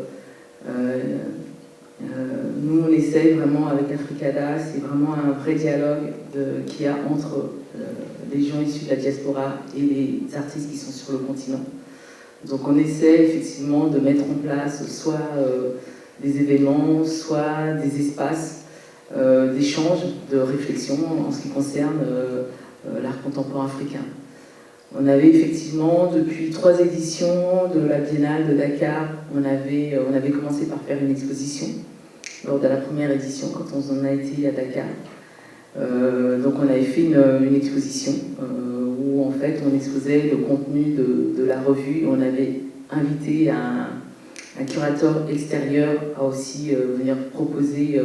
[SPEAKER 3] nous on essaye vraiment avec Africada, c'est vraiment un vrai dialogue qu'il y a entre les gens issus de la diaspora et les artistes qui sont sur le continent. Donc on essaie effectivement de mettre en place soit des événements, soit des espaces d'échange, de réflexion en ce qui concerne l'art contemporain africain. On avait effectivement, depuis 3 éditions de la Biennale de Dakar, on avait commencé par faire une exposition lors de la première édition, quand on en a été à Dakar. Donc on avait fait une exposition où en fait on exposait le contenu de la revue. On avait invité un curateur extérieur à aussi venir proposer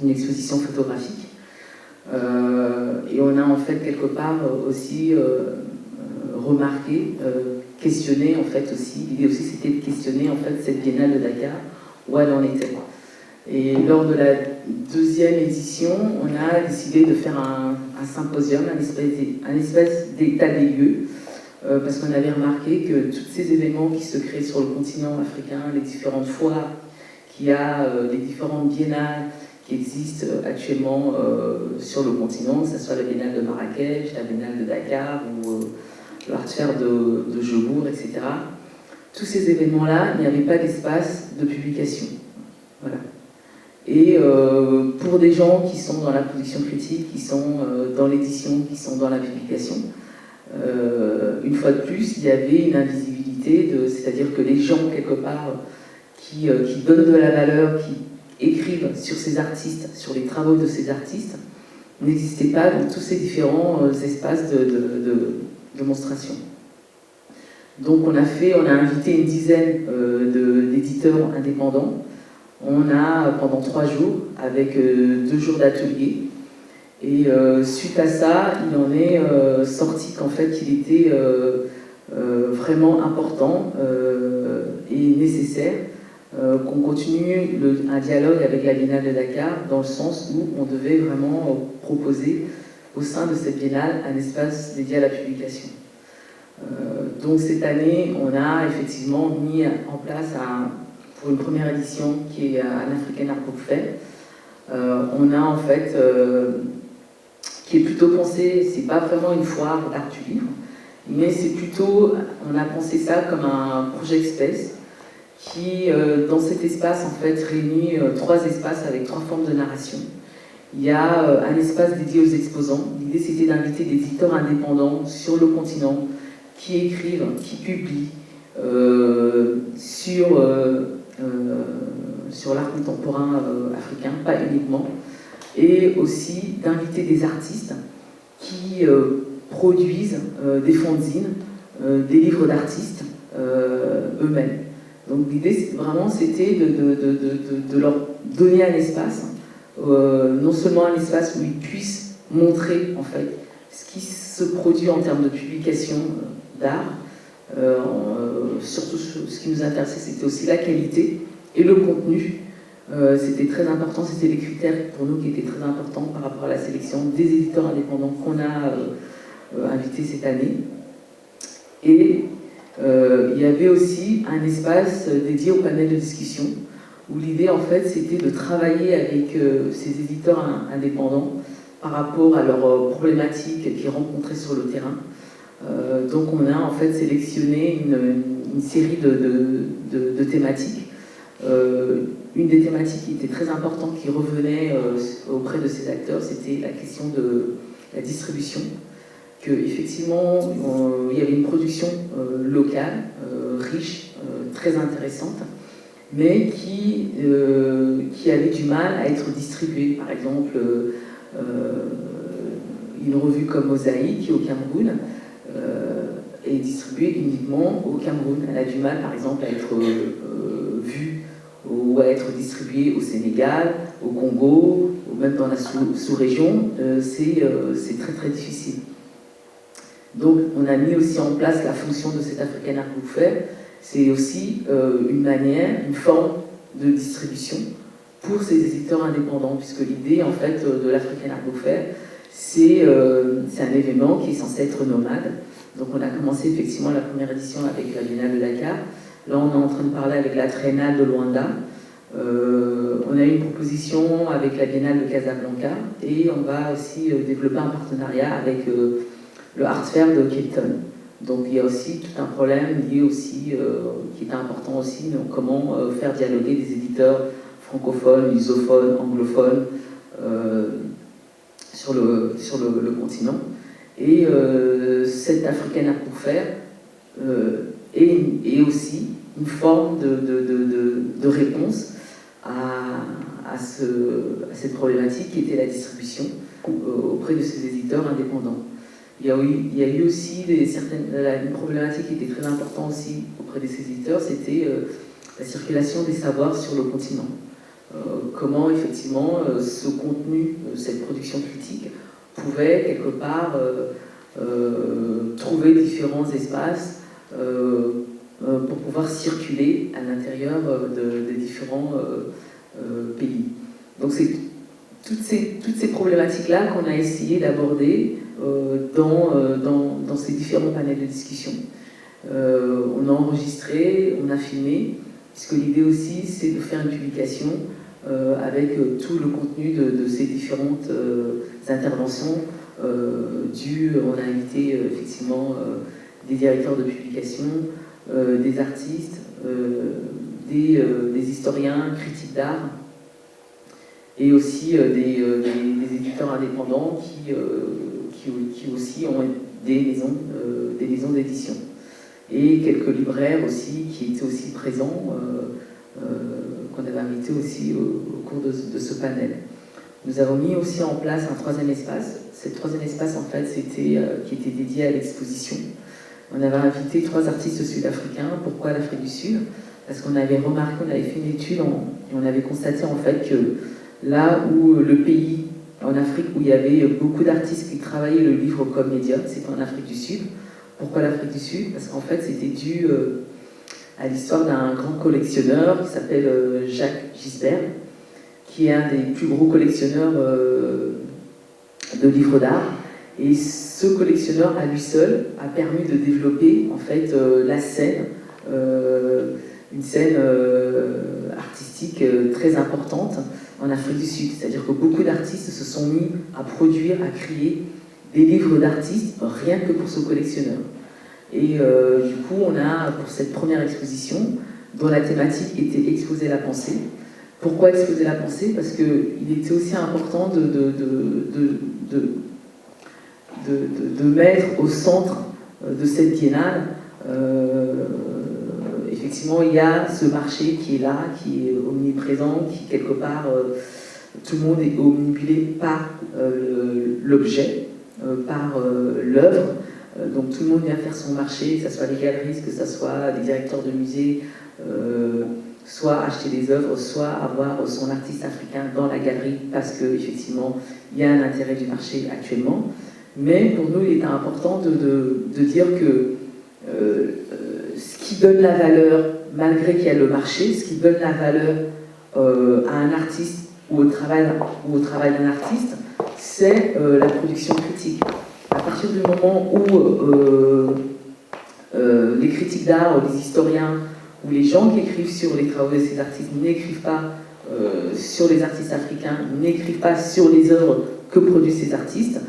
[SPEAKER 3] une exposition photographique. Et on a en fait quelque part aussi remarqué, questionné en fait aussi, l'idée aussi c'était de questionner en fait cette Biennale de Dakar, où elle en était. Et lors de la 2e édition, on a décidé de faire un symposium, un espèce d'état des lieux, parce qu'on avait remarqué que tous ces événements qui se créent sur le continent africain, les différentes foires qu'il y a, les différentes biennales qui existent actuellement sur le continent, que ce soit la biennale de Marrakech, la biennale de Dakar ou l'Art Fair de Jobourg, etc. Tous ces événements-là, il n'y avait pas d'espace de publication. Voilà. Et pour des gens qui sont dans la production critique, qui sont dans l'édition, qui sont dans la publication, une fois de plus, il y avait une invisibilité visibilité, c'est-à-dire que les gens, quelque part, qui donnent de la valeur, qui écrivent sur ces artistes, sur les travaux de ces artistes, n'existaient pas dans tous ces différents espaces de démonstration. Donc on a invité une dizaine d'éditeurs indépendants. On a pendant 3 jours, avec 2 jours d'atelier. Et suite à ça, il en est sorti qu'en fait, il était vraiment important et nécessaire qu'on continue un dialogue avec la Biennale de Dakar, dans le sens où on devait vraiment proposer au sein de cette Biennale un espace dédié à la publication. Donc cette année, on a effectivement mis en place, pour une première édition, qui est un African Art Book Fair, on a en fait, qui est plutôt pensé, c'est pas vraiment une foire d'art du livre, mais c'est plutôt, on a pensé ça comme un projet espèce, qui, dans cet espace, en fait, réunit 3 espaces avec 3 formes de narration. Il y a un espace dédié aux exposants. L'idée, c'était d'inviter des éditeurs indépendants sur le continent qui écrivent, qui publient sur l'art contemporain africain, pas uniquement, et aussi d'inviter des artistes qui produisent des fanzines, des livres d'artistes eux-mêmes. Donc l'idée, vraiment, c'était de leur donner un espace, non seulement un espace où ils puissent montrer, en fait, ce qui se produit en termes de publication d'art. Surtout, ce qui nous intéressait, c'était aussi la qualité et le contenu. C'était très important, c'était les critères pour nous qui étaient très importants par rapport à la sélection des éditeurs indépendants qu'on a invités cette année. Et il y avait aussi un espace dédié au panel de discussion, où l'idée, en fait, c'était de travailler avec ces éditeurs indépendants par rapport à leurs problématiques qu'ils rencontraient sur le terrain. Donc on a en fait sélectionné une série de thématiques. Une des thématiques qui était très importante, qui revenait auprès de ces acteurs, c'était la question de la distribution. Qu'effectivement, il y avait une production locale, riche, très intéressante, mais qui avait du mal à être distribuée. Par exemple, une revue comme Mosaïque, qui est au Cameroun, est distribuée uniquement au Cameroun. Elle a du mal, par exemple, à être vue ou à être distribuée au Sénégal, au Congo, ou même dans la sous-région. C'est très très difficile. Donc on a mis aussi en place la fonction de cet African Art Book Fair. C'est aussi une manière, une forme de distribution pour ces éditeurs indépendants, puisque l'idée, en fait, de l'African Art Book Fair, c'est un événement qui est censé être nomade. Donc on a commencé effectivement la première édition avec la Biennale de Dakar. Là, on est en train de parler avec la Triennale de Luanda. On a eu une proposition avec la Biennale de Casablanca, et on va aussi développer un partenariat avec le Art Fair de Cape Town. Donc il y a aussi tout un problème lié aussi, qui est important aussi, donc comment faire dialoguer des éditeurs francophones, lusophones, anglophones sur le continent. Et cet African Art Book Fair est aussi une forme de réponse à cette problématique qui était la distribution auprès de ces éditeurs indépendants. Il y a eu aussi une problématique qui était très importante aussi auprès de ces éditeurs, c'était la circulation des savoirs sur le continent. Comment effectivement ce contenu, cette production critique, pouvait quelque part trouver différents espaces pour pouvoir circuler à l'intérieur des différents pays. Donc c'est toutes ces problématiques-là qu'on a essayé d'aborder dans ces différents panels de discussion. On a enregistré, on a filmé, puisque l'idée aussi c'est de faire une publication avec tout le contenu de ces différentes interventions. On a invité effectivement des directeurs de publication, des artistes, des historiens, critiques d'art, et aussi des éditeurs indépendants qui aussi ont des maisons d'édition. et quelques libraires aussi qui étaient aussi présents, qu'on avait invités aussi au cours de ce panel. Nous avons mis aussi en place un troisième espace. Ce troisième espace, en fait, qui était dédié à l'exposition. On avait invité 3 artistes sud-africains. Pourquoi l'Afrique du Sud? Parce qu'on avait remarqué, on avait fait une étude et on avait constaté en fait que là où le pays en Afrique où il y avait beaucoup d'artistes qui travaillaient le livre comme média, c'était en Afrique du Sud. Pourquoi l'Afrique du Sud? Parce qu'en fait c'était dû à l'histoire d'un grand collectionneur qui s'appelle Jacques Gisbert, qui est un des plus gros collectionneurs de livres d'art. Et ce collectionneur à lui seul a permis de développer en fait la scène, une scène artistique très importante en Afrique du Sud. C'est-à-dire que beaucoup d'artistes se sont mis à produire, à créer des livres d'artistes rien que pour ce collectionneur. Et du coup, on a, pour cette première exposition, dont la thématique était Exposer la pensée. Pourquoi exposer la pensée? Parce qu'il était aussi important de mettre au centre de cette biennale, effectivement, il y a ce marché qui est là, qui est omniprésent, qui quelque part, tout le monde est omnibulé par l'objet, par l'œuvre. Donc tout le monde vient faire son marché, que ce soit les galeristes, que ce soit des directeurs de musées, soit acheter des œuvres, soit avoir son artiste africain dans la galerie, parce qu'effectivement, il y a un intérêt du marché actuellement. Mais pour nous, il est important de dire que ce qui donne la valeur, malgré qu'il y a le marché, ce qui donne la valeur à un artiste ou au travail d'un artiste, c'est la production critique. À partir du moment où les critiques d'art, les historiens ou les gens qui écrivent sur les travaux de ces artistes n'écrivent pas sur les artistes africains, n'écrivent pas sur les œuvres que produisent ces artistes,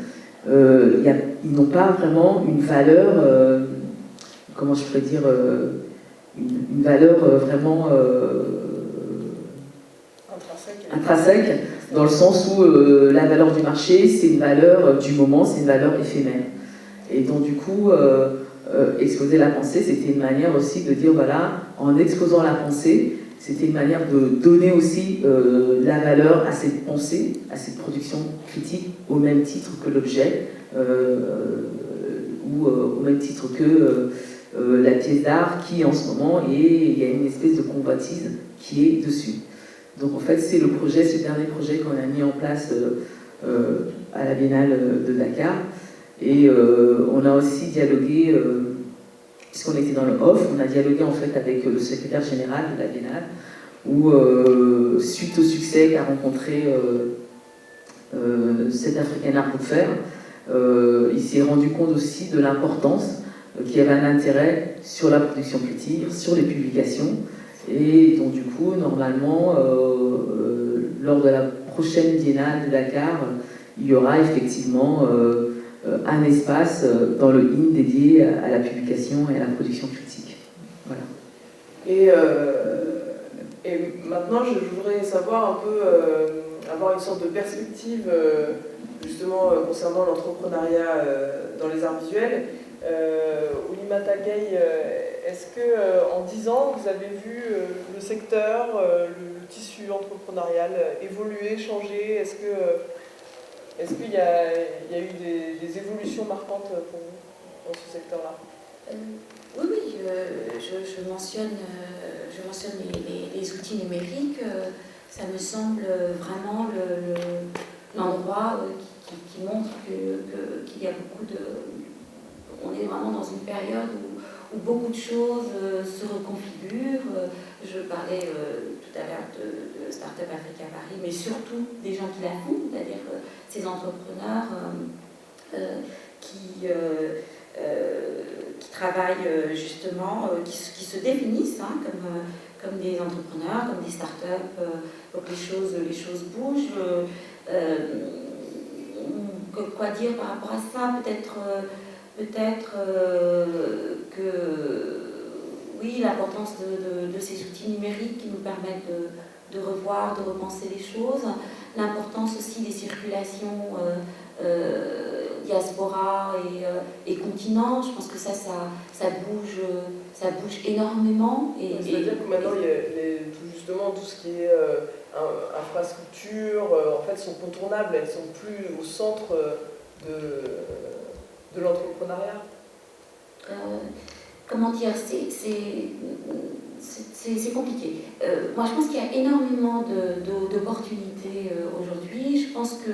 [SPEAKER 3] ils n'ont pas vraiment une valeur, comment je pourrais dire, une valeur vraiment intrinsèque, dans le sens où la valeur du marché, c'est une valeur du moment, c'est une valeur éphémère. Et donc du coup, exposer la pensée, c'était une manière aussi de dire, voilà, en exposant la pensée, c'était une manière de donner aussi la valeur à cette pensée, à cette production critique, au même titre que l'objet, ou au même titre que la pièce d'art qui, en ce moment, il y a une espèce de convoitise qui est dessus. Donc en fait, c'est le projet, ce dernier projet qu'on a mis en place à la Biennale de Dakar. Et on a aussi dialogué, puisqu'on était dans le off, on a dialogué en fait avec le secrétaire général de la Biennale, où suite au succès qu'a rencontré cet African Art Book Fair, il s'est rendu compte aussi de l'importance qu'il y avait un intérêt sur la production critique, sur les publications, et donc du coup, normalement, lors de la prochaine Biennale de Dakar, il y aura effectivement un espace dans le IN dédié à la publication et à la production critique. Voilà.
[SPEAKER 1] Et maintenant, je voudrais savoir un peu, avoir une sorte de perspective justement concernant l'entrepreneuriat dans les arts visuels. Oulimata Gueye, est-ce que en 10 ans, vous avez vu le secteur, le tissu entrepreneurial évoluer, changer? Est-ce qu'il y a eu des évolutions marquantes pour vous dans ce secteur-là?
[SPEAKER 2] Oui, je mentionne les outils numériques. Ça me semble vraiment l'endroit qui montre qu'il y a beaucoup de... On est vraiment dans une période où beaucoup de choses se reconfigurent. Je parlais tout à l'heure de Startup Africa Paris, mais surtout des gens qui la font, c'est-à-dire ces entrepreneurs qui travaillent justement, qui se définissent comme des entrepreneurs, comme des startups. Donc les choses bougent. Quoi dire par rapport à ça? Peut-être que oui, l'importance de ces outils numériques qui nous permettent de revoir, de repenser les choses, l'importance aussi des circulations diaspora et continent. Je pense que ça bouge énormément.
[SPEAKER 1] C'est-à-dire que maintenant, il y a justement tout ce qui est infrastructure, en fait, sont contournables, elles sont plus au centre de l'entrepreneuriat.
[SPEAKER 2] Comment dire, c'est compliqué. Moi, je pense qu'il y a énormément d'opportunités aujourd'hui. Je pense que,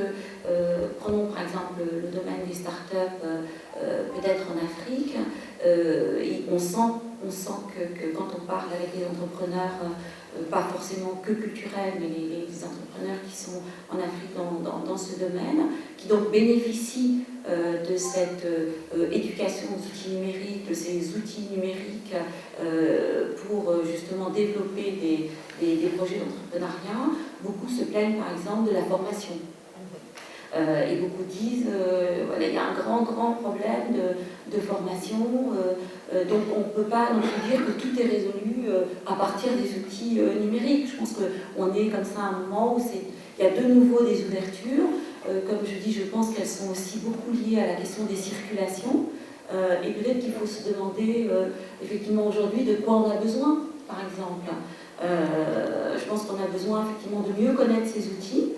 [SPEAKER 2] prenons par exemple le domaine des startups, peut-être en Afrique, on sent que quand on parle avec les entrepreneurs, pas forcément que culturels, mais les entrepreneurs qui sont en Afrique dans ce domaine, qui donc bénéficient de cette éducation aux outils numériques, de ces outils numériques pour justement développer des projets d'entrepreneuriat. Beaucoup se plaignent par exemple de la formation. Et beaucoup disent voilà, il y a un grand problème de formation, donc on ne peut pas non plus dire que tout est résolu à partir des outils numériques. Je pense qu'on est comme ça à un moment où il y a de nouveau des ouvertures. Comme je dis, je pense qu'elles sont aussi beaucoup liées à la question des circulations. Et peut-être qu'il faut se demander effectivement aujourd'hui de quoi on a besoin, par exemple. Je pense qu'on a besoin effectivement de mieux connaître ces outils,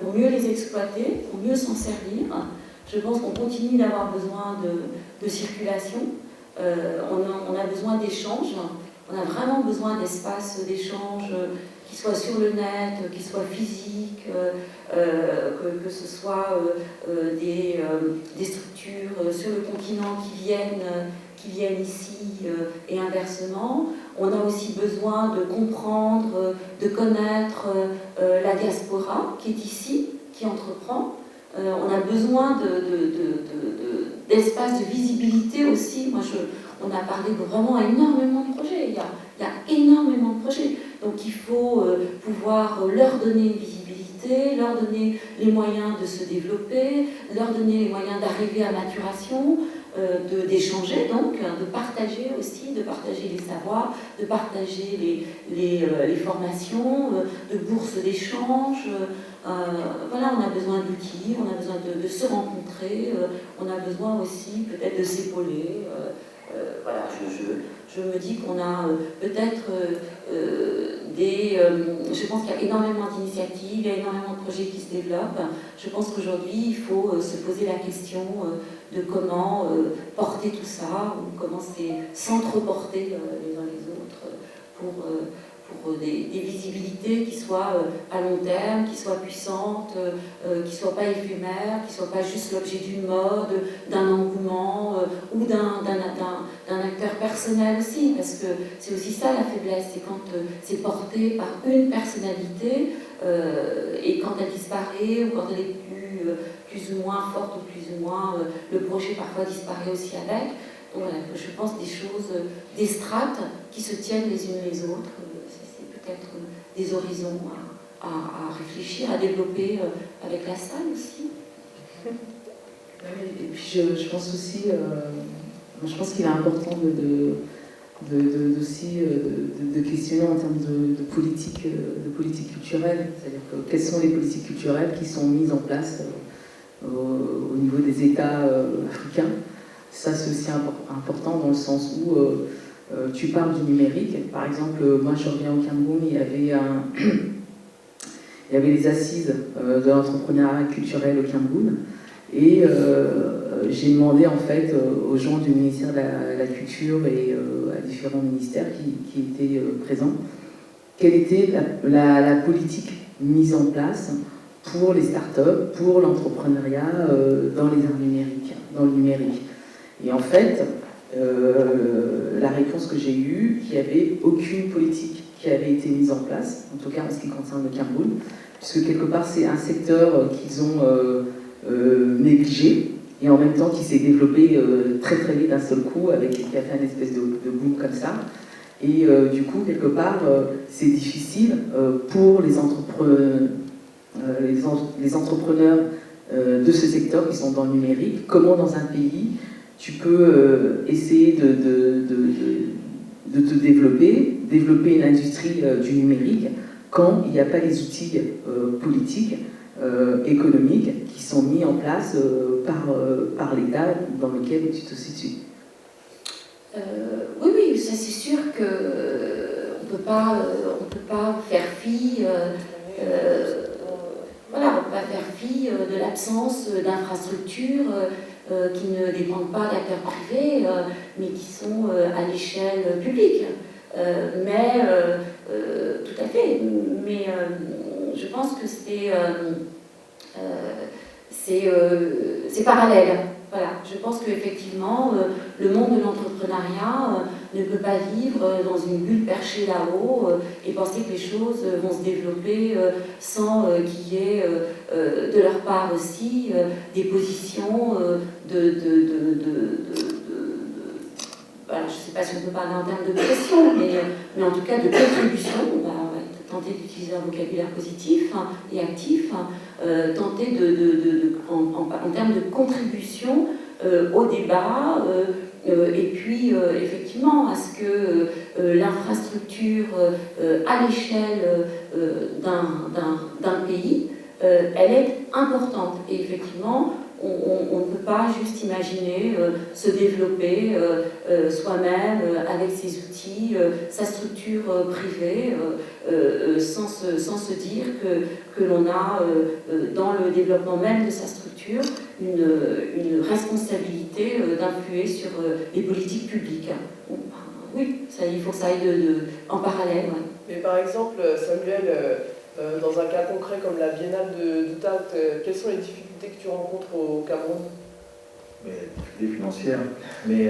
[SPEAKER 2] pour mieux les exploiter, pour mieux s'en servir. Je pense qu'on continue d'avoir besoin de circulation. On a besoin d'échanges. On a vraiment besoin d'espaces d'échange qui soient sur le net, qui soient physiques, que ce soit des structures sur le continent qui viennent ici et inversement. On a aussi besoin de comprendre, de connaître la diaspora qui est ici, qui entreprend. On a besoin d'espace de visibilité aussi. On a parlé vraiment énormément de projets. Il y a énormément de projets. Donc il faut pouvoir leur donner une visibilité, leur donner les moyens de se développer, leur donner les moyens d'arriver à maturation, d'échanger donc, de partager aussi, de partager les savoirs, de partager les formations, de bourses d'échange. Voilà, on a besoin d'outils, on a besoin de se rencontrer, on a besoin aussi peut-être de s'épauler. Voilà, je me dis qu'on a peut-être je pense qu'il y a énormément d'initiatives, il y a énormément de projets qui se développent. Je pense qu'aujourd'hui, il faut se poser la question de comment porter tout ça, ou comment s'entreporter les uns les autres pour des visibilités qui soient à long terme, qui soient puissantes, qui ne soient pas éphémères, qui ne soient pas juste l'objet d'une mode, d'un engouement ou d'un acteur personnel aussi, parce que c'est aussi ça la faiblesse, c'est quand c'est porté par une personnalité et quand elle disparaît ou quand elle est plus ou moins forte ou plus ou moins, le projet parfois disparaît aussi avec. Donc voilà, je pense des choses, des strates qui se tiennent les unes les autres. Peut-être des horizons à réfléchir, à développer avec la salle aussi.
[SPEAKER 3] Et puis je pense aussi, je pense qu'il est important de questionner en termes de politique culturelle, c'est-à-dire quelles sont les politiques culturelles qui sont mises en place au niveau des États africains. Ça, c'est aussi important dans le sens où tu parles du numérique. Par exemple, moi je reviens au Cameroun, il y avait les assises de l'entrepreneuriat culturel au Cameroun. Et j'ai demandé en fait aux gens du ministère de la Culture et à différents ministères qui étaient présents, quelle était la politique mise en place pour les startups, pour l'entrepreneuriat dans les arts numériques, dans le numérique. Et en fait, la réponse que j'ai eue, qu'il n'y avait aucune politique qui avait été mise en place, en tout cas en ce qui concerne le Cameroun, puisque quelque part c'est un secteur qu'ils ont négligé, et en même temps qui s'est développé très très vite d'un seul coup, qui a fait une espèce de boom comme ça. Et du coup, quelque part, c'est difficile pour les entrepreneurs de ce secteur qui sont dans le numérique. Comment dans un pays tu peux essayer de te développer une industrie du numérique quand il n'y a pas les outils politiques économiques qui sont mis en place par l'État dans lequel tu te situes.
[SPEAKER 2] Oui, ça c'est sûr que on peut pas faire fi. Voilà, on va faire fi de l'absence d'infrastructures qui ne dépendent pas d'acteurs privés, mais qui sont à l'échelle publique. Tout à fait. Mais je pense que c'est parallèle. Voilà, je pense qu'effectivement, le monde de l'entrepreneuriat ne peut pas vivre dans une bulle perchée là-haut et penser que les choses vont se développer sans qu'il y ait de leur part aussi des positions voilà, je ne sais pas si on peut parler en termes de pression, mais en tout cas de contribution. On va tenter d'utiliser un vocabulaire positif et actif, tenter en termes de contribution au débat, et puis effectivement à ce que l'infrastructure à l'échelle d'un pays, elle est importante. Et effectivement, on ne peut pas juste imaginer se développer soi-même avec ses outils, sa structure privée, sans se dire que l'on a dans le développement même de sa structure une responsabilité d'influer sur les politiques publiques. Oui, il faut que ça aille en parallèle. Ouais.
[SPEAKER 1] Mais par exemple, Samuel, dans un cas concret comme la Biennale de Doutat, quelles sont les difficultés que tu rencontres au Cameroun?
[SPEAKER 4] Difficultés financières. Mais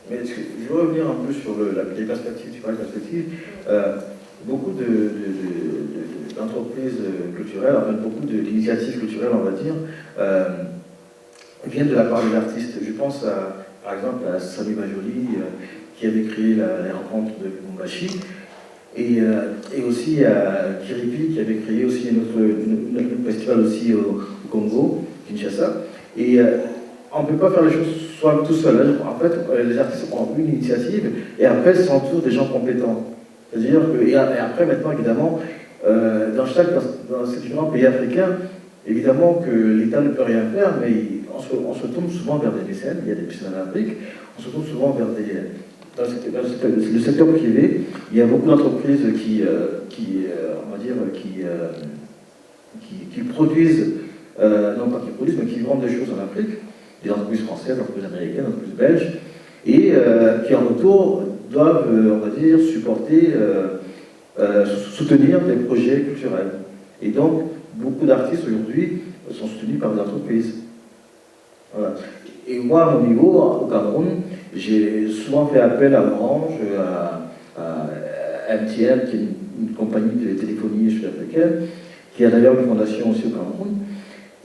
[SPEAKER 4] je veux revenir un peu sur les perspectives. Tu parles de perspectives. Beaucoup d'entreprises culturelles, enfin, beaucoup d'initiatives culturelles, on va dire, viennent de la part des artistes. Je pense par exemple à Samy Majoli, qui avait créé les rencontres de Lubumbashi. Et aussi à Kiripi, qui avait créé aussi notre festival aussi au Congo, Kinshasa. Et on ne peut pas faire les choses soi tout seul. En fait, les artistes ont une initiative et après s'entourent des gens compétents. C'est-à-dire que, et après, maintenant, évidemment, dans ces différents pays africains, évidemment que l'État ne peut rien faire, mais on se tourne souvent vers des mécènes. Il y a des mécènes en Afrique. On se tourne souvent vers dans le secteur privé, il y a beaucoup d'entreprises qui produisent, non pas qui produisent, mais qui vendent des choses en Afrique, des entreprises françaises, des entreprises américaines, des entreprises belges, et qui en retour doivent, on va dire, soutenir des projets culturels. Et donc, beaucoup d'artistes aujourd'hui sont soutenus par des entreprises. Voilà. Et moi, à mon niveau, au Cameroun, j'ai souvent fait appel à Orange, à MTN, qui est une compagnie de téléphonie sud-africaine, qui a d'ailleurs une fondation aussi au Cameroun.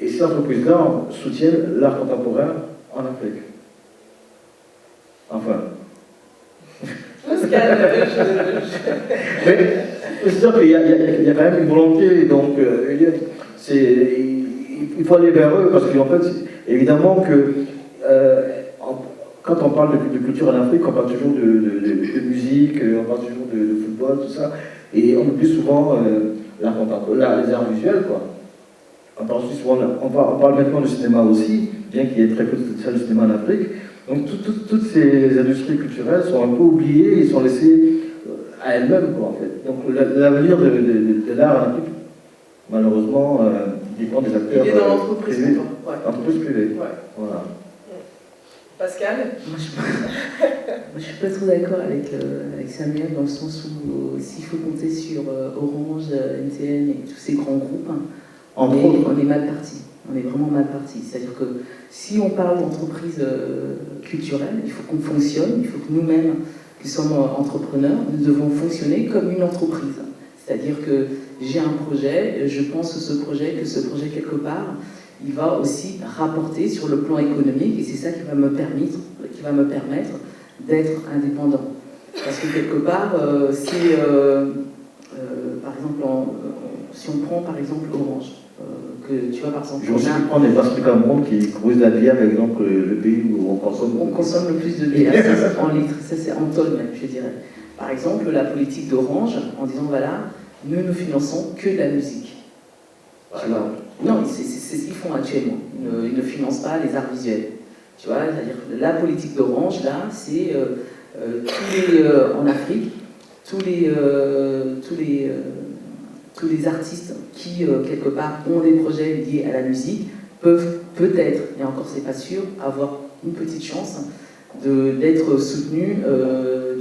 [SPEAKER 4] Et ces entreprises-là soutiennent l'art contemporain en Afrique. Enfin.
[SPEAKER 1] Pascal,
[SPEAKER 4] Mais c'est-à-dire qu'il y a quand même une volonté, donc il faut aller vers eux, parce qu'en fait, évidemment que quand on parle de culture en Afrique, on parle toujours de musique, on parle toujours de football, tout ça, et on oublie souvent l'art contemporain, les arts visuels, quoi. On parle aussi souvent, on parle maintenant de cinéma aussi, bien qu'il y ait très peu de salles de cinéma en Afrique. Donc toutes ces industries culturelles sont un peu oubliées et sont laissées à elles-mêmes, quoi, en fait. Donc l'avenir de l'art en Afrique, malheureusement, dépend des acteurs
[SPEAKER 1] il est dans l'entreprise
[SPEAKER 4] privés.
[SPEAKER 1] Ouais.
[SPEAKER 4] Entreprise privée.
[SPEAKER 1] Ouais.
[SPEAKER 4] Voilà.
[SPEAKER 1] Pascal?
[SPEAKER 3] Moi, je suis pas trop d'accord avec Samuel, dans le sens où s'il faut compter sur Orange, MTN et tous ces grands groupes, on est mal parti. On est vraiment mal parti. C'est-à-dire que si on parle d'entreprise culturelle, il faut qu'on fonctionne, il faut que nous-mêmes, qui sommes entrepreneurs, nous devons fonctionner comme une entreprise. C'est-à-dire que j'ai un projet, je pense que ce projet quelque part, il va aussi rapporter sur le plan économique, et c'est ça qui va me permettre d'être indépendant. Parce que quelque part, par exemple, si on prend par exemple Orange, que tu vois par exemple...
[SPEAKER 4] Je sais qu'on n'est pas ce Cameroun qui cause la bière, par exemple, le pays où on consomme...
[SPEAKER 3] On consomme le plus de bière, ça, en litres, ça c'est en tonnes même, je dirais. Par exemple, la politique d'Orange, en disant voilà, nous finançons que de la musique. Tu vois. Non, c'est ce qu'ils font actuellement. Ils ne financent pas les arts visuels. Tu vois, c'est-à-dire que la politique d'Orange, là, c'est en Afrique, tous les artistes qui, quelque part, ont des projets liés à la musique peuvent peut-être, et encore c'est pas sûr, avoir une petite chance d'être soutenus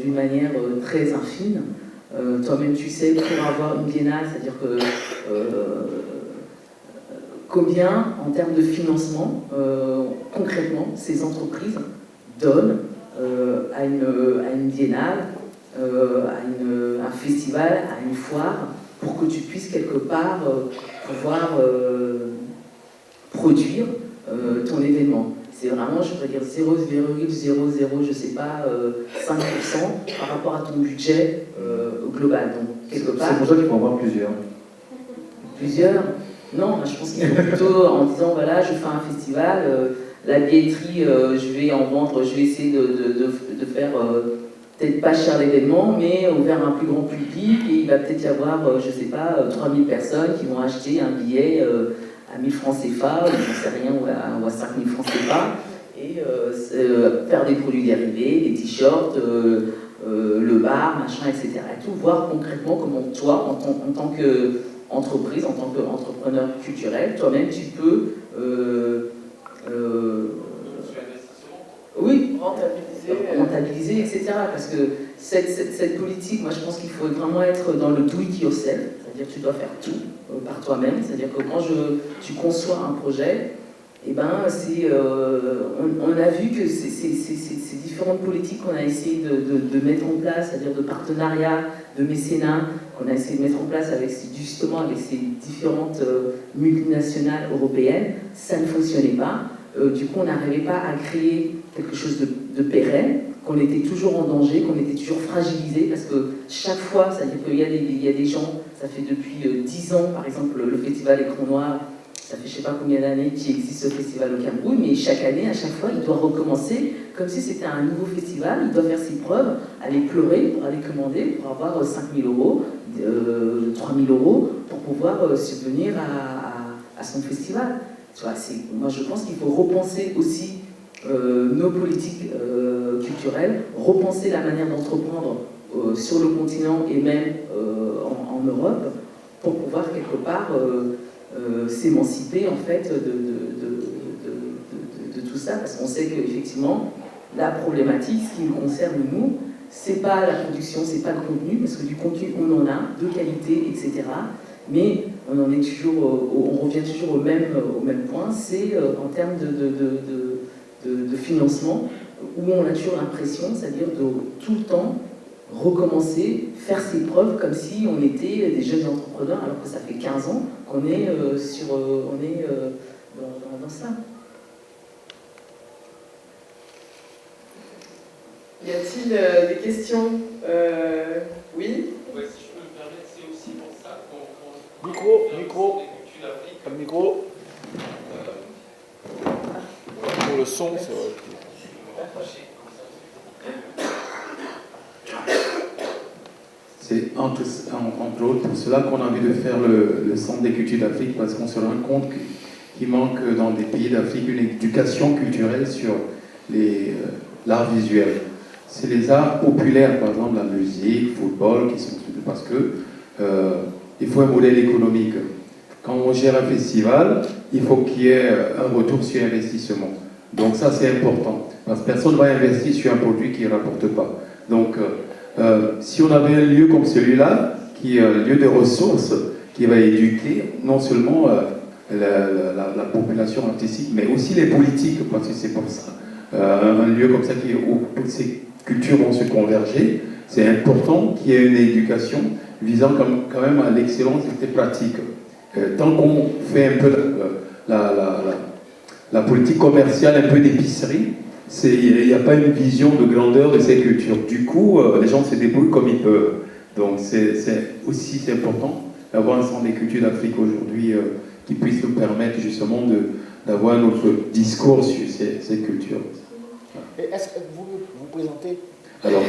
[SPEAKER 3] d'une manière très infime. Toi-même, tu sais, pour avoir une biennale, c'est-à-dire que combien, en termes de financement, concrètement, ces entreprises donnent à une biennale, à un festival, à une foire, pour que tu puisses quelque part pouvoir produire ton événement. C'est vraiment, je pourrais dire, 0,00, je sais pas, 5% par rapport à ton budget global. Donc, quelque part...
[SPEAKER 4] C'est pour ça qu'il faut en avoir plusieurs.
[SPEAKER 3] Plusieurs? Non, je pense qu'il faut plutôt, en disant, voilà, je fais un festival, la billetterie, je vais en vendre, je vais essayer de faire peut-être pas cher l'événement, mais ouvert à un plus grand public, et il va peut-être y avoir, je sais pas, 3000 personnes qui vont acheter un billet à 1000 francs CFA, ou j'en sais rien, ou à 5000 francs CFA, et faire des produits dérivés, des t-shirts, le bar, machin, etc. Et tout, voir concrètement comment toi, en tant qu'entreprise, en tant qu'entrepreneur culturel, toi-même, tu peux... oui, rentabiliser, etc. Parce que cette politique, moi je pense qu'il faut vraiment être dans le do it yourself, c'est-à-dire que tu dois faire tout par toi-même, c'est-à-dire que quand tu conçois un projet, eh ben, on a vu que ces différentes politiques qu'on a essayé de mettre en place, c'est-à-dire de partenariat, de mécénat, qu'on a essayé de mettre en place justement avec ces différentes multinationales européennes, ça ne fonctionnait pas. Du coup, on n'arrivait pas à créer quelque chose de pérenne, qu'on était toujours en danger, qu'on était toujours fragilisé, parce que chaque fois, c'est-à-dire qu'il y a des gens, ça fait depuis 10 ans, par exemple, le festival Écran Noir, ça fait je ne sais pas combien d'années qu'il existe ce festival au Cameroun, mais chaque année, à chaque fois, il doit recommencer comme si c'était un nouveau festival, il doit faire ses preuves, aller pleurer pour aller commander, pour avoir 5 000 euros, 3 000 euros, pour pouvoir subvenir à son festival. Tu vois, moi je pense qu'il faut repenser aussi nos politiques culturelles, repenser la manière d'entreprendre sur le continent et même en Europe, pour pouvoir quelque part s'émanciper en fait de tout ça, parce qu'on sait qu'effectivement la problématique, ce qui nous concerne nous, c'est pas la production, c'est pas le contenu, parce que du contenu on en a, de qualité, etc. Mais on en est toujours, on revient toujours au même point, c'est en termes de financement, où on a toujours l'impression, c'est-à-dire de tout le temps recommencer, faire ses preuves comme si on était des jeunes entrepreneurs, alors que ça fait 15 ans qu'on est, dans ça.
[SPEAKER 1] Y a-t-il des questions? Oui?
[SPEAKER 5] Ouais, si je peux me permettre, c'est aussi pour ça qu'on...
[SPEAKER 6] Micro. Pour le son, c'est vrai.
[SPEAKER 7] C'est entre autres pour cela qu'on a envie de faire le Centre des cultures d'Afrique, parce qu'on se rend compte qu'il manque dans des pays d'Afrique une éducation culturelle sur l'art visuel. C'est les arts populaires, par exemple la musique, le football, qui sont parce que il faut un modèle économique. Quand on gère un festival, il faut qu'il y ait un retour sur investissement. Donc ça c'est important, parce que personne ne va investir sur un produit qui ne rapporte pas. Donc si on avait un lieu comme celui-là, qui est un lieu de ressources, qui va éduquer non seulement la population artistique, mais aussi les politiques, parce que c'est pour ça. Un lieu comme ça où toutes ces cultures vont se converger, c'est important qu'il y ait une éducation visant quand même à l'excellence des pratiques. Tant qu'on fait un peu la politique commerciale, un peu d'épicerie, il n'y a pas une vision de grandeur de ces cultures. Du coup, les gens se débrouillent comme ils peuvent. Donc c'est important d'avoir un centre des cultures d'Afrique aujourd'hui qui puisse nous permettre justement d'avoir notre discours sur ces cultures.
[SPEAKER 6] Et est-ce que vous vous présentez?
[SPEAKER 7] Alors,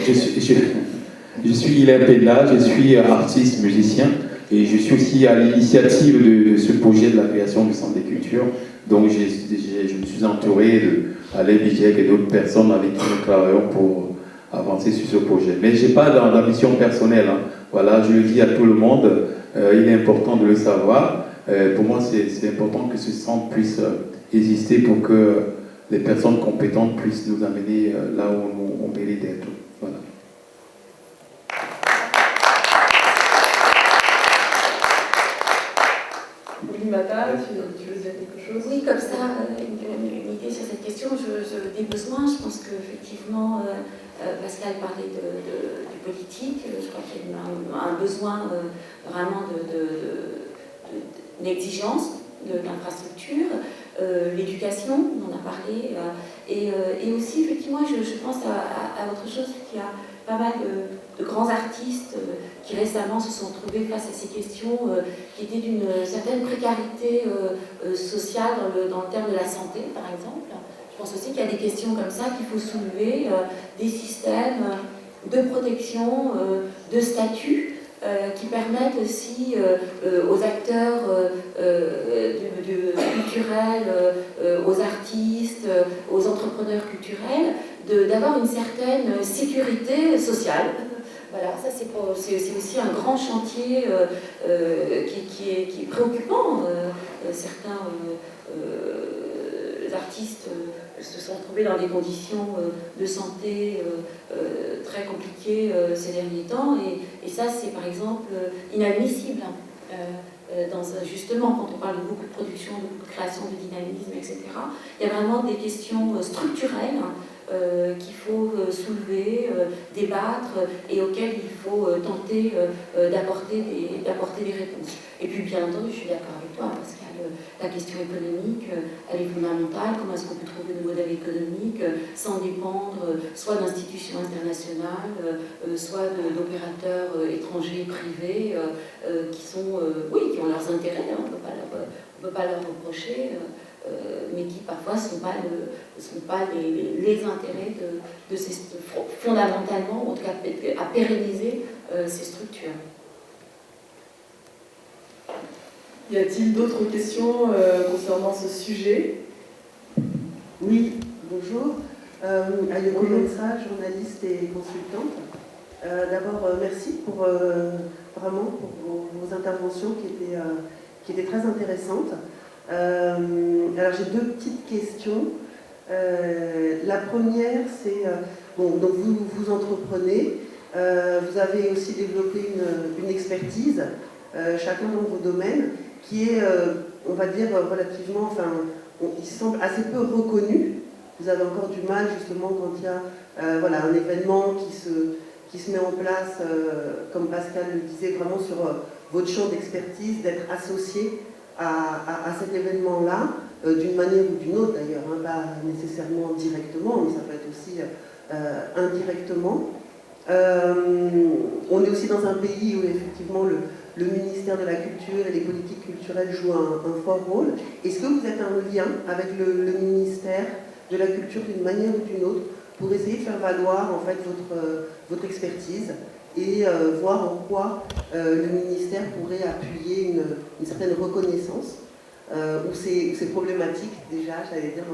[SPEAKER 7] je suis Hilaire Pédla, je suis artiste, musicien. Et je suis aussi à l'initiative de ce projet de la création du Centre des Cultures. Donc je me suis entouré d'Alain Bijek et d'autres personnes avec qui nous travaillons pour avancer sur ce projet. Mais je n'ai pas d'ambition personnelle. Hein. Voilà, je le dis à tout le monde, il est important de le savoir. Pour moi, c'est important que ce centre puisse exister pour que les personnes compétentes puissent nous amener là où on mérite d'être. Voilà.
[SPEAKER 1] Mata, tu veux dire quelque chose?
[SPEAKER 2] Oui, comme ça, une idée sur cette question, des besoins, je pense qu'effectivement, Pascal parlait du politique, je crois qu'il y a un besoin vraiment d'exigence, d'infrastructure, l'éducation, on en a parlé, et aussi, effectivement, je pense à autre chose, qu'il y a pas mal de grands artistes qui récemment se sont trouvés face à ces questions qui étaient d'une certaine précarité sociale dans le terme de la santé, par exemple. Je pense aussi qu'il y a des questions comme ça qu'il faut soulever, des systèmes de protection, de statut, qui permettent aussi aux acteurs culturels, aux artistes, aux entrepreneurs culturels, d'avoir une certaine sécurité sociale. Voilà, ça c'est aussi un grand chantier qui est préoccupant. Certains artistes se sont trouvés dans des conditions de santé très compliquées ces derniers temps, et ça c'est par exemple inadmissible. Justement, quand on parle de beaucoup de production, de beaucoup de création, de dynamisme, etc., il y a vraiment des questions structurelles qu'il faut soulever, débattre, et auxquelles il faut tenter d'apporter des réponses. Et puis, bien entendu, je suis d'accord avec toi, parce que la question économique, elle est fondamentale. Comment est-ce qu'on peut trouver de modèles économiques sans dépendre soit d'institutions internationales, soit d'opérateurs étrangers, privés, qui ont leurs intérêts, hein, on ne peut pas leur reprocher, mais qui parfois ne sont pas les intérêts de ces, fondamentalement, en tout cas à pérenniser ces structures.
[SPEAKER 1] Y a-t-il d'autres questions concernant ce sujet?
[SPEAKER 8] Oui, bonjour. Ayoko Mensa, journaliste et consultante. D'abord, merci pour vos interventions qui étaient très intéressantes. Alors j'ai deux petites questions. La première, c'est donc vous entreprenez, vous avez aussi développé une expertise, chacun dans vos domaines, qui est, on va dire, relativement, il semble assez peu reconnu. Vous avez encore du mal justement quand il y a un événement qui se met en place, comme Pascal le disait, vraiment sur votre champ d'expertise, d'être associé à cet événement-là, d'une manière ou d'une autre d'ailleurs, hein, pas nécessairement directement, mais ça peut être aussi indirectement. On est aussi dans un pays où effectivement le ministère de la Culture et les politiques culturelles jouent un fort rôle. Est-ce que vous êtes en lien avec le ministère de la Culture d'une manière ou d'une autre pour essayer de faire valoir en fait votre expertise et voir en quoi le ministère pourrait appuyer une certaine reconnaissance ou ces problématiques déjà, j'allais dire,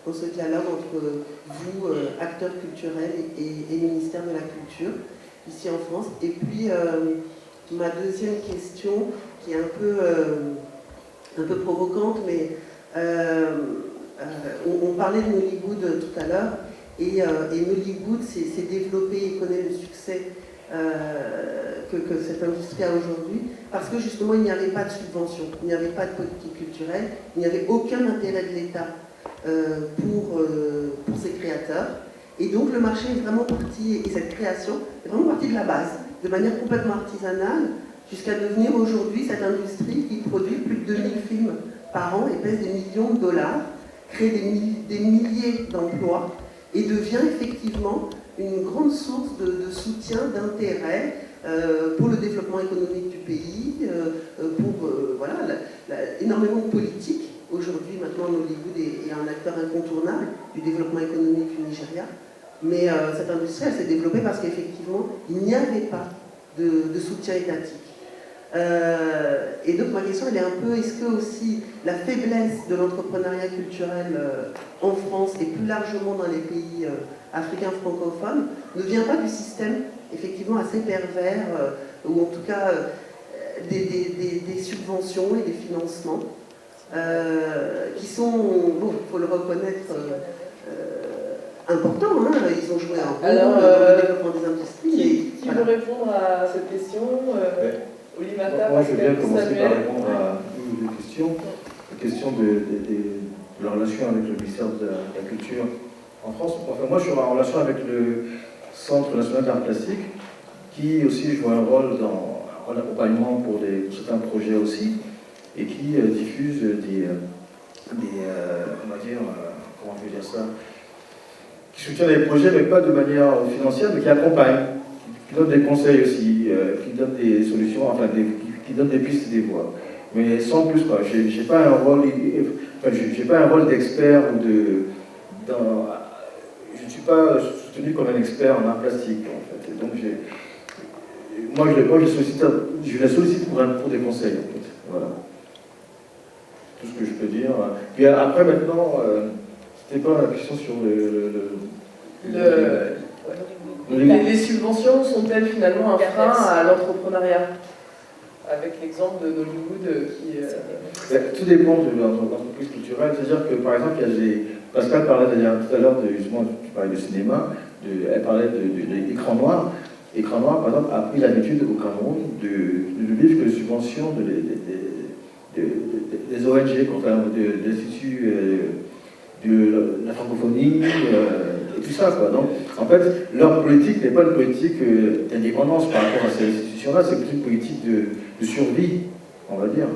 [SPEAKER 8] dans ce dialogue entre vous, acteurs culturels, et ministère de la Culture, ici en France. Et puis, ma deuxième question, qui est un peu provocante, mais on parlait de Nollywood tout à l'heure, et Nollywood s'est développé et connaît le succès que cette industrie a aujourd'hui, parce que justement il n'y avait pas de subvention, il n'y avait pas de politique culturelle, il n'y avait aucun intérêt de l'État pour ces créateurs, et donc le marché est vraiment parti, et cette création est vraiment partie de la base, de manière complètement artisanale, jusqu'à devenir aujourd'hui cette industrie qui produit plus de 2000 films par an et pèse des millions de dollars, crée des milliers d'emplois, et devient effectivement une grande source de soutien, d'intérêt pour le développement économique du pays, pour énormément de politique. Aujourd'hui, maintenant, Nollywood est un acteur incontournable du développement économique du Nigeria. Mais cette industrie, elle s'est développée parce qu'effectivement, il n'y avait pas de soutien étatique. Et donc ma question elle est un peu, est-ce que aussi la faiblesse de l'entrepreneuriat culturel en France et plus largement dans les pays africains francophones ne vient pas du système effectivement assez pervers, ou en tout cas des subventions et des financements qui sont, bon, il faut le reconnaître, importants, hein, ils ont joué un rôle dans le développement des industries.
[SPEAKER 1] Qui veut répondre à cette question Olimata,
[SPEAKER 4] moi, je viens
[SPEAKER 1] Pascal,
[SPEAKER 4] commencer par
[SPEAKER 1] Samuel.
[SPEAKER 4] répondre à une des questions. La question de la relation avec le ministère de la Culture en France. Enfin, moi, je suis en relation avec le Centre national d'art plastique, qui aussi joue un rôle en accompagnement pour certains projets aussi, et qui diffuse on va dire, comment je vais dire ça, qui soutient les projets, mais pas de manière financière, mais qui accompagne, qui donne des conseils aussi, qui donne des solutions, enfin, qui donne des pistes et des voies. Mais sans plus, quoi. J'ai pas un rôle, j'ai pas un rôle d'expert ou je ne suis pas soutenu comme un expert en art plastique, en fait. Et donc, moi, je la sollicite pour des conseils, en fait. Voilà. Tout ce que je peux dire. Puis après, maintenant, c'était pas la question sur
[SPEAKER 1] Les subventions sont-elles finalement un frein à l'entrepreneuriat? Avec l'exemple de Nollywood qui...
[SPEAKER 4] Tout dépend de l'entreprise culturelle. C'est-à-dire que, par exemple, Pascal parlait tout à l'heure, justement, tu parlais de cinéma, elle parlait de l'écran noir. L'écran noir, par exemple, a pris l'habitude au Cameroun de vivre que les subventions des ONG, de l'Institut de la francophonie, et tout ça, quoi. Donc, en fait, leur politique n'est pas une politique d'indépendance par rapport à ces institutions-là, c'est plutôt une politique de survie, on va dire.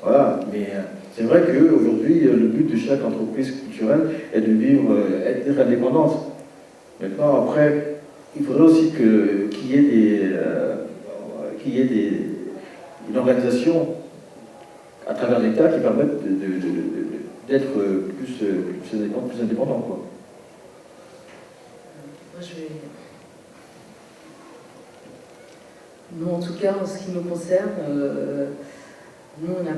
[SPEAKER 4] Voilà, mais c'est vrai qu'aujourd'hui, le but de chaque entreprise culturelle est de vivre, d'être indépendante. Maintenant, après, il faudrait aussi qu'il y ait une organisation à travers l'État qui permette d'être plus indépendant, quoi.
[SPEAKER 3] Moi, Nous, en tout cas, en ce qui nous concerne, nous, on n'a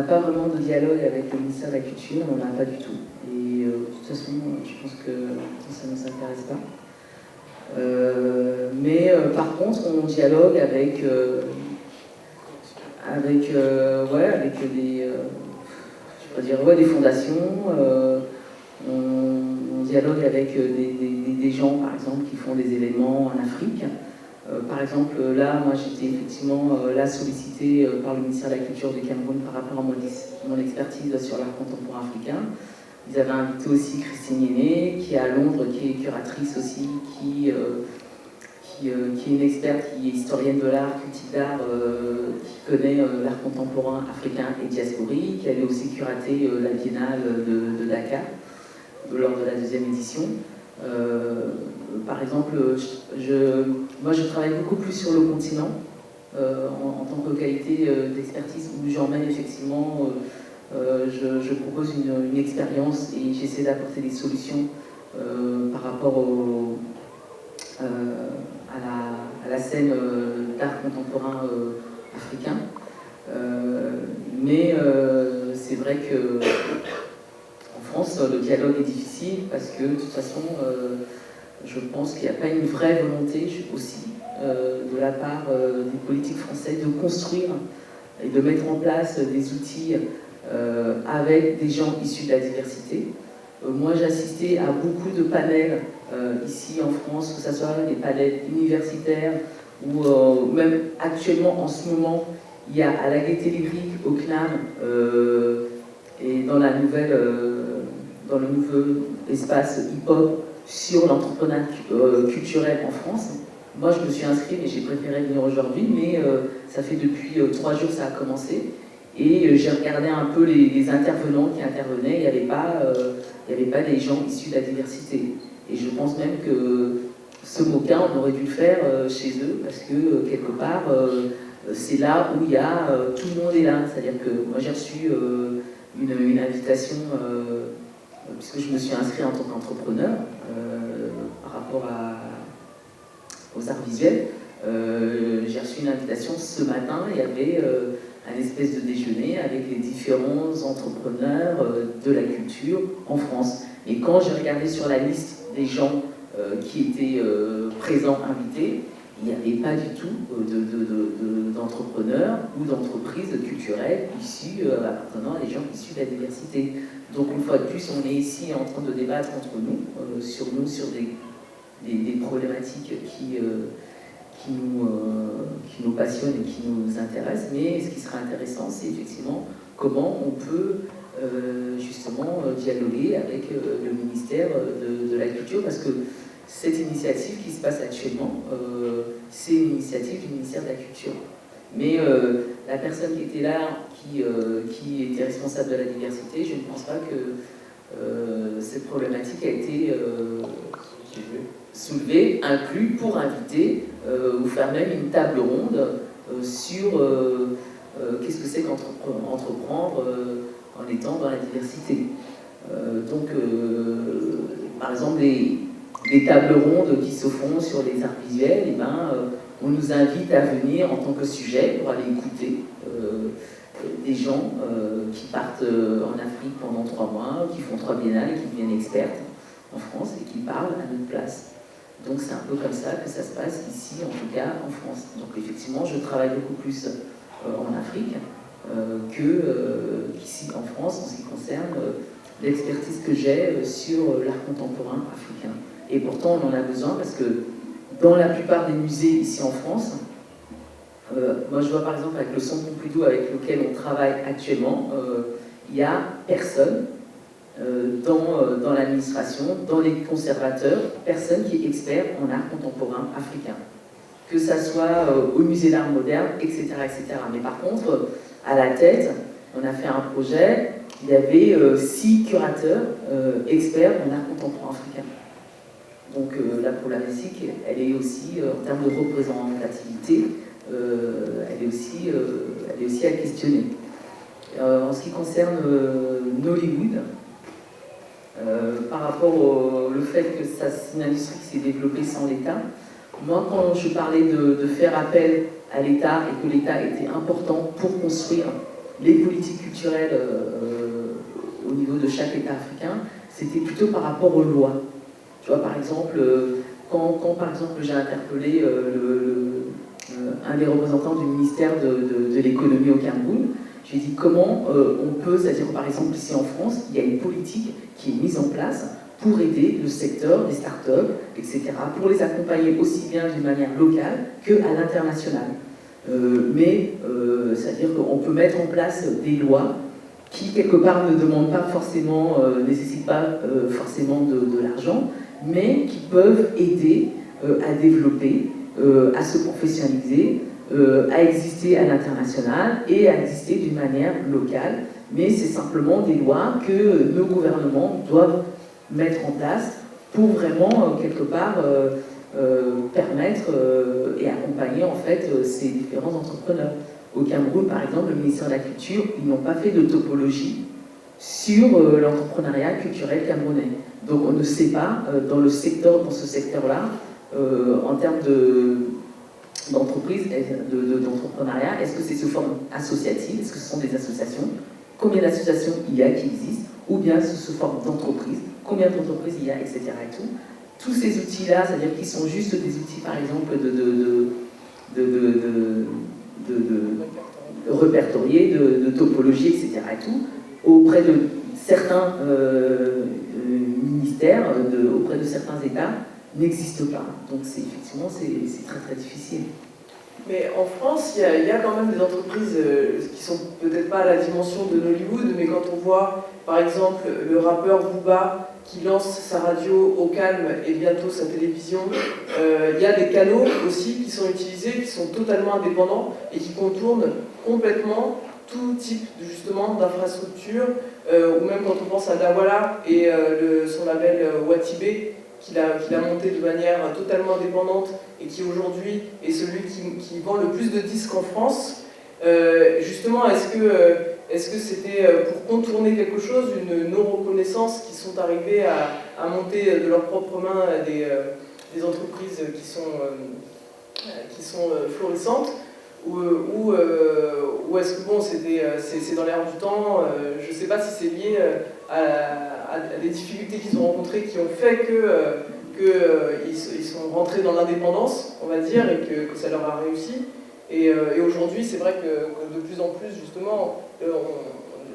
[SPEAKER 3] pas vraiment de dialogue avec le ministère de la Culture, on n'en a pas du tout. Et de toute façon, je pense que ça ne s'intéresse pas. Mais par contre, on dialogue avec des fondations. On dialogue avec des gens, par exemple, qui font des événements en Afrique. Par exemple, là, moi, j'étais effectivement sollicitée par le ministère de la Culture du Cameroun par rapport à mon expertise sur l'art contemporain africain. Ils avaient invité aussi Christine Yenné, qui est à Londres, qui est curatrice aussi, qui est une experte, qui est historienne de l'art, critique d'art, qui connaît l'art contemporain africain et diasporique, qui avait aussi curaté la Biennale de Dakar lors de la 2e édition. Par exemple, moi je travaille beaucoup plus sur le continent en tant que qualité d'expertise où j'emmène effectivement, je propose une expérience et j'essaie d'apporter des solutions par rapport à la scène d'art contemporain africain. Mais c'est vrai que en France, le dialogue est difficile parce que de toute façon, je pense qu'il n'y a pas une vraie volonté aussi de la part des politiques françaises de construire et de mettre en place des outils avec des gens issus de la diversité. Moi, j'ai assisté à beaucoup de panels ici en France, que ce soit des panels universitaires ou même actuellement, en ce moment, il y a à la Gaîté Lyrique, au CNAM, et dans le nouveau espace hip-hop sur l'entrepreneuriat culturel en France. Moi, je me suis inscrite et j'ai préféré venir aujourd'hui, mais ça fait depuis 3 jours que ça a commencé. Et j'ai regardé un peu les intervenants qui intervenaient. Il n'y avait pas des gens issus de la diversité. Et je pense même que ce mot-là, on aurait dû le faire chez eux, parce que quelque part, c'est là où il y a tout le monde est là. C'est-à-dire que moi, j'ai reçu une invitation, puisque je me suis inscrite en tant qu'entrepreneur par rapport aux arts visuels. J'ai reçu une invitation ce matin, il y avait un espèce de déjeuner avec les différents entrepreneurs de la culture en France. Et quand j'ai regardé sur la liste des gens qui étaient présents, invités, il n'y avait pas du tout d'entrepreneurs ou d'entreprises culturelles issues, appartenant à des gens issus de la diversité. Donc une fois de plus, on est ici en train de débattre entre nous, sur des problématiques qui nous passionnent et qui nous intéressent. Mais ce qui sera intéressant, c'est effectivement comment on peut justement dialoguer avec le ministère de la Culture, parce que cette initiative qui se passe actuellement, c'est une initiative du ministère de la Culture. Mais la personne qui était là, qui était responsable de la diversité, je ne pense pas que cette problématique a été soulevée, inclus pour inviter ou faire même une table ronde sur qu'est-ce que c'est qu'entreprendre en étant dans la diversité. Donc, par exemple, les tables rondes qui se font sur les arts visuels, eh ben, on nous invite à venir en tant que sujet pour aller écouter des gens qui partent en Afrique pendant 3 mois, qui font 3 biennales et qui deviennent expertes en France et qui parlent à notre place. Donc c'est un peu comme ça que ça se passe ici, en tout cas en France. Donc effectivement, je travaille beaucoup plus en Afrique qu'ici en France en ce qui concerne l'expertise que j'ai sur l'art contemporain africain. Et pourtant, on en a besoin parce que dans la plupart des musées ici en France, moi je vois par exemple avec le Centre Pompidou avec lequel on travaille actuellement, il n'y a personne dans l'administration, dans les conservateurs, personne qui est expert en art contemporain africain. Que ça soit au musée d'art moderne, etc., etc. Mais par contre, à la tête, on a fait un projet, il y avait 6 curateurs experts en art contemporain africain. Donc la problématique, elle est aussi, en termes de représentativité, elle est aussi à questionner. En ce qui concerne Nollywood, par rapport au fait que c'est une industrie qui s'est développée sans l'État, moi quand je parlais de faire appel à l'État et que l'État était important pour construire les politiques culturelles au niveau de chaque État africain, c'était plutôt par rapport aux lois. Tu vois, par exemple, quand par exemple j'ai interpellé un des représentants du ministère de l'économie au Cameroun, j'ai dit comment on peut, c'est-à-dire par exemple ici en France, il y a une politique qui est mise en place pour aider le secteur des startups, etc., pour les accompagner aussi bien d'une manière locale qu'à l'international. C'est-à-dire qu'on peut mettre en place des lois qui, quelque part, ne demandent pas forcément, nécessitent pas forcément de l'argent, mais qui peuvent aider à développer, à se professionnaliser, à exister à l'international et à exister d'une manière locale. Mais c'est simplement des lois que nos gouvernements doivent mettre en place pour vraiment, quelque part, permettre et accompagner en fait ces différents entrepreneurs. Au Cameroun, par exemple, le ministère de la Culture, ils n'ont pas fait de topologie sur l'entrepreneuriat culturel camerounais. Donc on ne sait pas dans ce secteur-là, en termes d'entreprise, d'entrepreneuriat, est-ce que c'est sous forme associative, est-ce que ce sont des associations, combien d'associations il y a qui existent, ou bien sous forme d'entreprise, combien d'entreprises il y a, etc. Et tout. Tous ces outils-là, c'est-à-dire qu'ils sont juste des outils, par exemple, de répertoriés, de topologie, etc. Et tout, auprès de certains ministères, auprès de certains États, n'existent pas. Donc effectivement, c'est très très difficile.
[SPEAKER 1] Mais en France, il y a quand même des entreprises qui sont peut-être pas à la dimension de Nollywood, mais quand on voit, par exemple, le rappeur Booba qui lance sa radio au calme et bientôt sa télévision, il y a des canaux aussi qui sont utilisés, qui sont totalement indépendants et qui contournent complètement tout type justement d'infrastructure, ou même quand on pense à Dawala et son label Watibé, qu'il a monté de manière totalement indépendante et qui aujourd'hui est celui qui vend le plus de disques en France. Justement, est-ce que c'était pour contourner quelque chose, une non-reconnaissance, qui sont arrivés à monter de leurs propres mains des entreprises qui sont qui sont florissantes, ou est-ce que bon, c'est dans l'air du temps, je ne sais pas si c'est lié à des difficultés qu'ils ont rencontrées qui ont fait qu'ils sont rentrés dans l'indépendance, on va dire, et que ça leur a réussi. Et aujourd'hui, c'est vrai que de plus en plus, justement,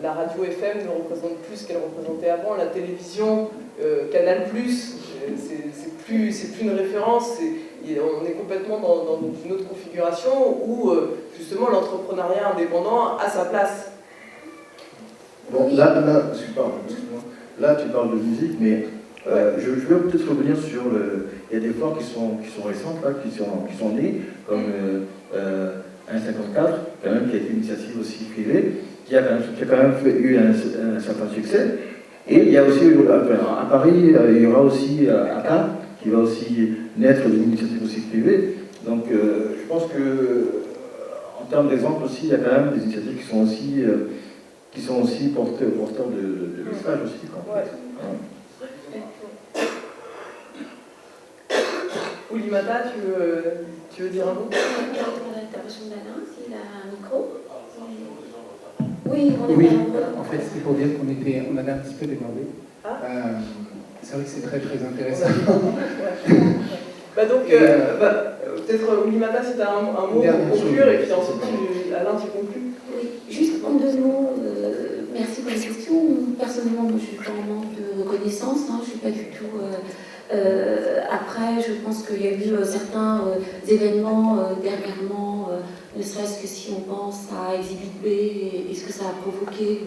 [SPEAKER 1] la radio FM ne représente plus ce qu'elle représentait avant, la télévision, Canal+, c'est plus une référence, on est complètement dans une autre configuration où, justement, l'entrepreneuriat indépendant a sa place.
[SPEAKER 4] Bon, là, tu parles de musique, mais je vais peut-être revenir sur il y a des formes qui sont récentes, là, qui sont nées, comme 1,54, quand même, qui a été une initiative aussi privée, qui a quand même eu un certain succès. Et il y a aussi, à Paris, il y aura aussi ACA, qui va aussi naître d'une initiative aussi privée. Donc, je pense que, en termes d'exemple aussi, il y a quand même des initiatives qui sont aussi porteurs de messages aussi.
[SPEAKER 1] Ouais. Oulimata, tu veux dire un mot?
[SPEAKER 2] L'intervention d'Alain, s'il a un micro. Oui,
[SPEAKER 7] en fait, c'était pour dire qu'on avait un petit peu débordé. C'est vrai que c'est très très intéressant.
[SPEAKER 1] Peut-être Oulimata, si tu as un mot pour conclure, et puis ensuite Alain, tu conclus.
[SPEAKER 2] Oui, juste en 2 mots, merci pour la question. Personnellement, moi, je suis pas en manque de reconnaissance, je ne suis pas du tout. Après, je pense qu'il y a eu certains événements dernièrement, ne serait-ce que si on pense à Exhibit B et ce que ça a provoqué,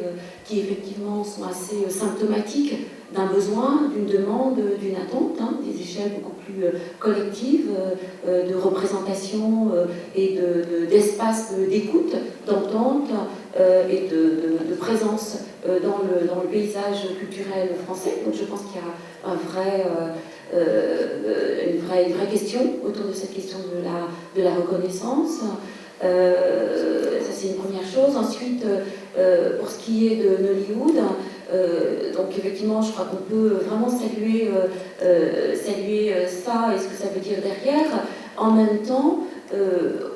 [SPEAKER 2] qui effectivement sont assez symptomatiques d'un besoin, d'une demande, d'une attente, des échelles beaucoup plus collectives, de représentation et d'espace d'écoute, d'entente et de présence dans le paysage culturel français. Donc je pense qu'il y a une vraie question autour de cette question de la reconnaissance. Ça c'est une première chose. Ensuite, pour ce qui est de Nollywood, donc effectivement je crois qu'on peut vraiment saluer ça et ce que ça veut dire derrière. En même temps,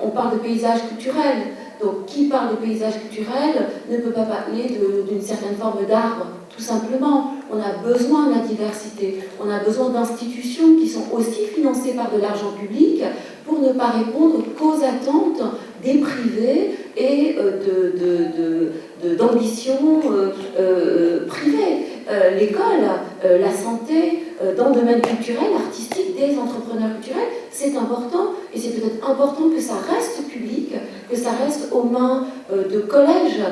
[SPEAKER 2] on parle de paysage culturel. Donc qui parle de paysage culturel ne peut pas parler d'une certaine forme d'arbre, tout simplement. On a besoin de la diversité, on a besoin d'institutions qui sont aussi financées par de l'argent public pour ne pas répondre qu'aux attentes des privés et d'ambitions privées. L'école, la santé, dans le domaine culturel, artistique, des entrepreneurs culturels, c'est important, et c'est peut-être important que ça reste public, que ça reste aux mains de collèges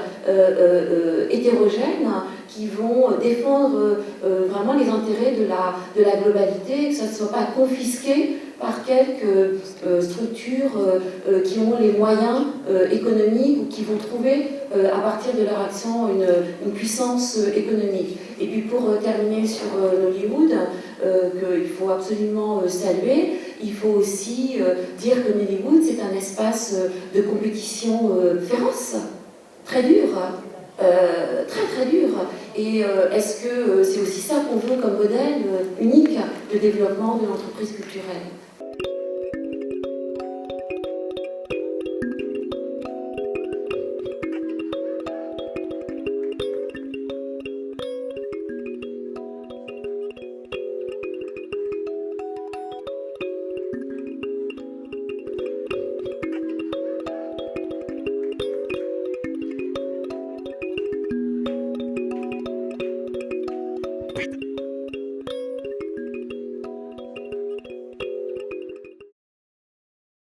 [SPEAKER 2] hétérogènes qui vont défendre vraiment les intérêts de la globalité, que ça ne soit pas confisqué par quelques structures qui ont les moyens économiques ou qui vont trouver à partir de leur action une puissance économique. Et puis pour terminer sur Nollywood, qu'il faut absolument saluer, il faut aussi dire que Nollywood c'est un espace de compétition féroce, très dur. Très dur. Et est-ce que c'est aussi ça qu'on veut comme modèle unique de développement de l'entreprise culturelle ?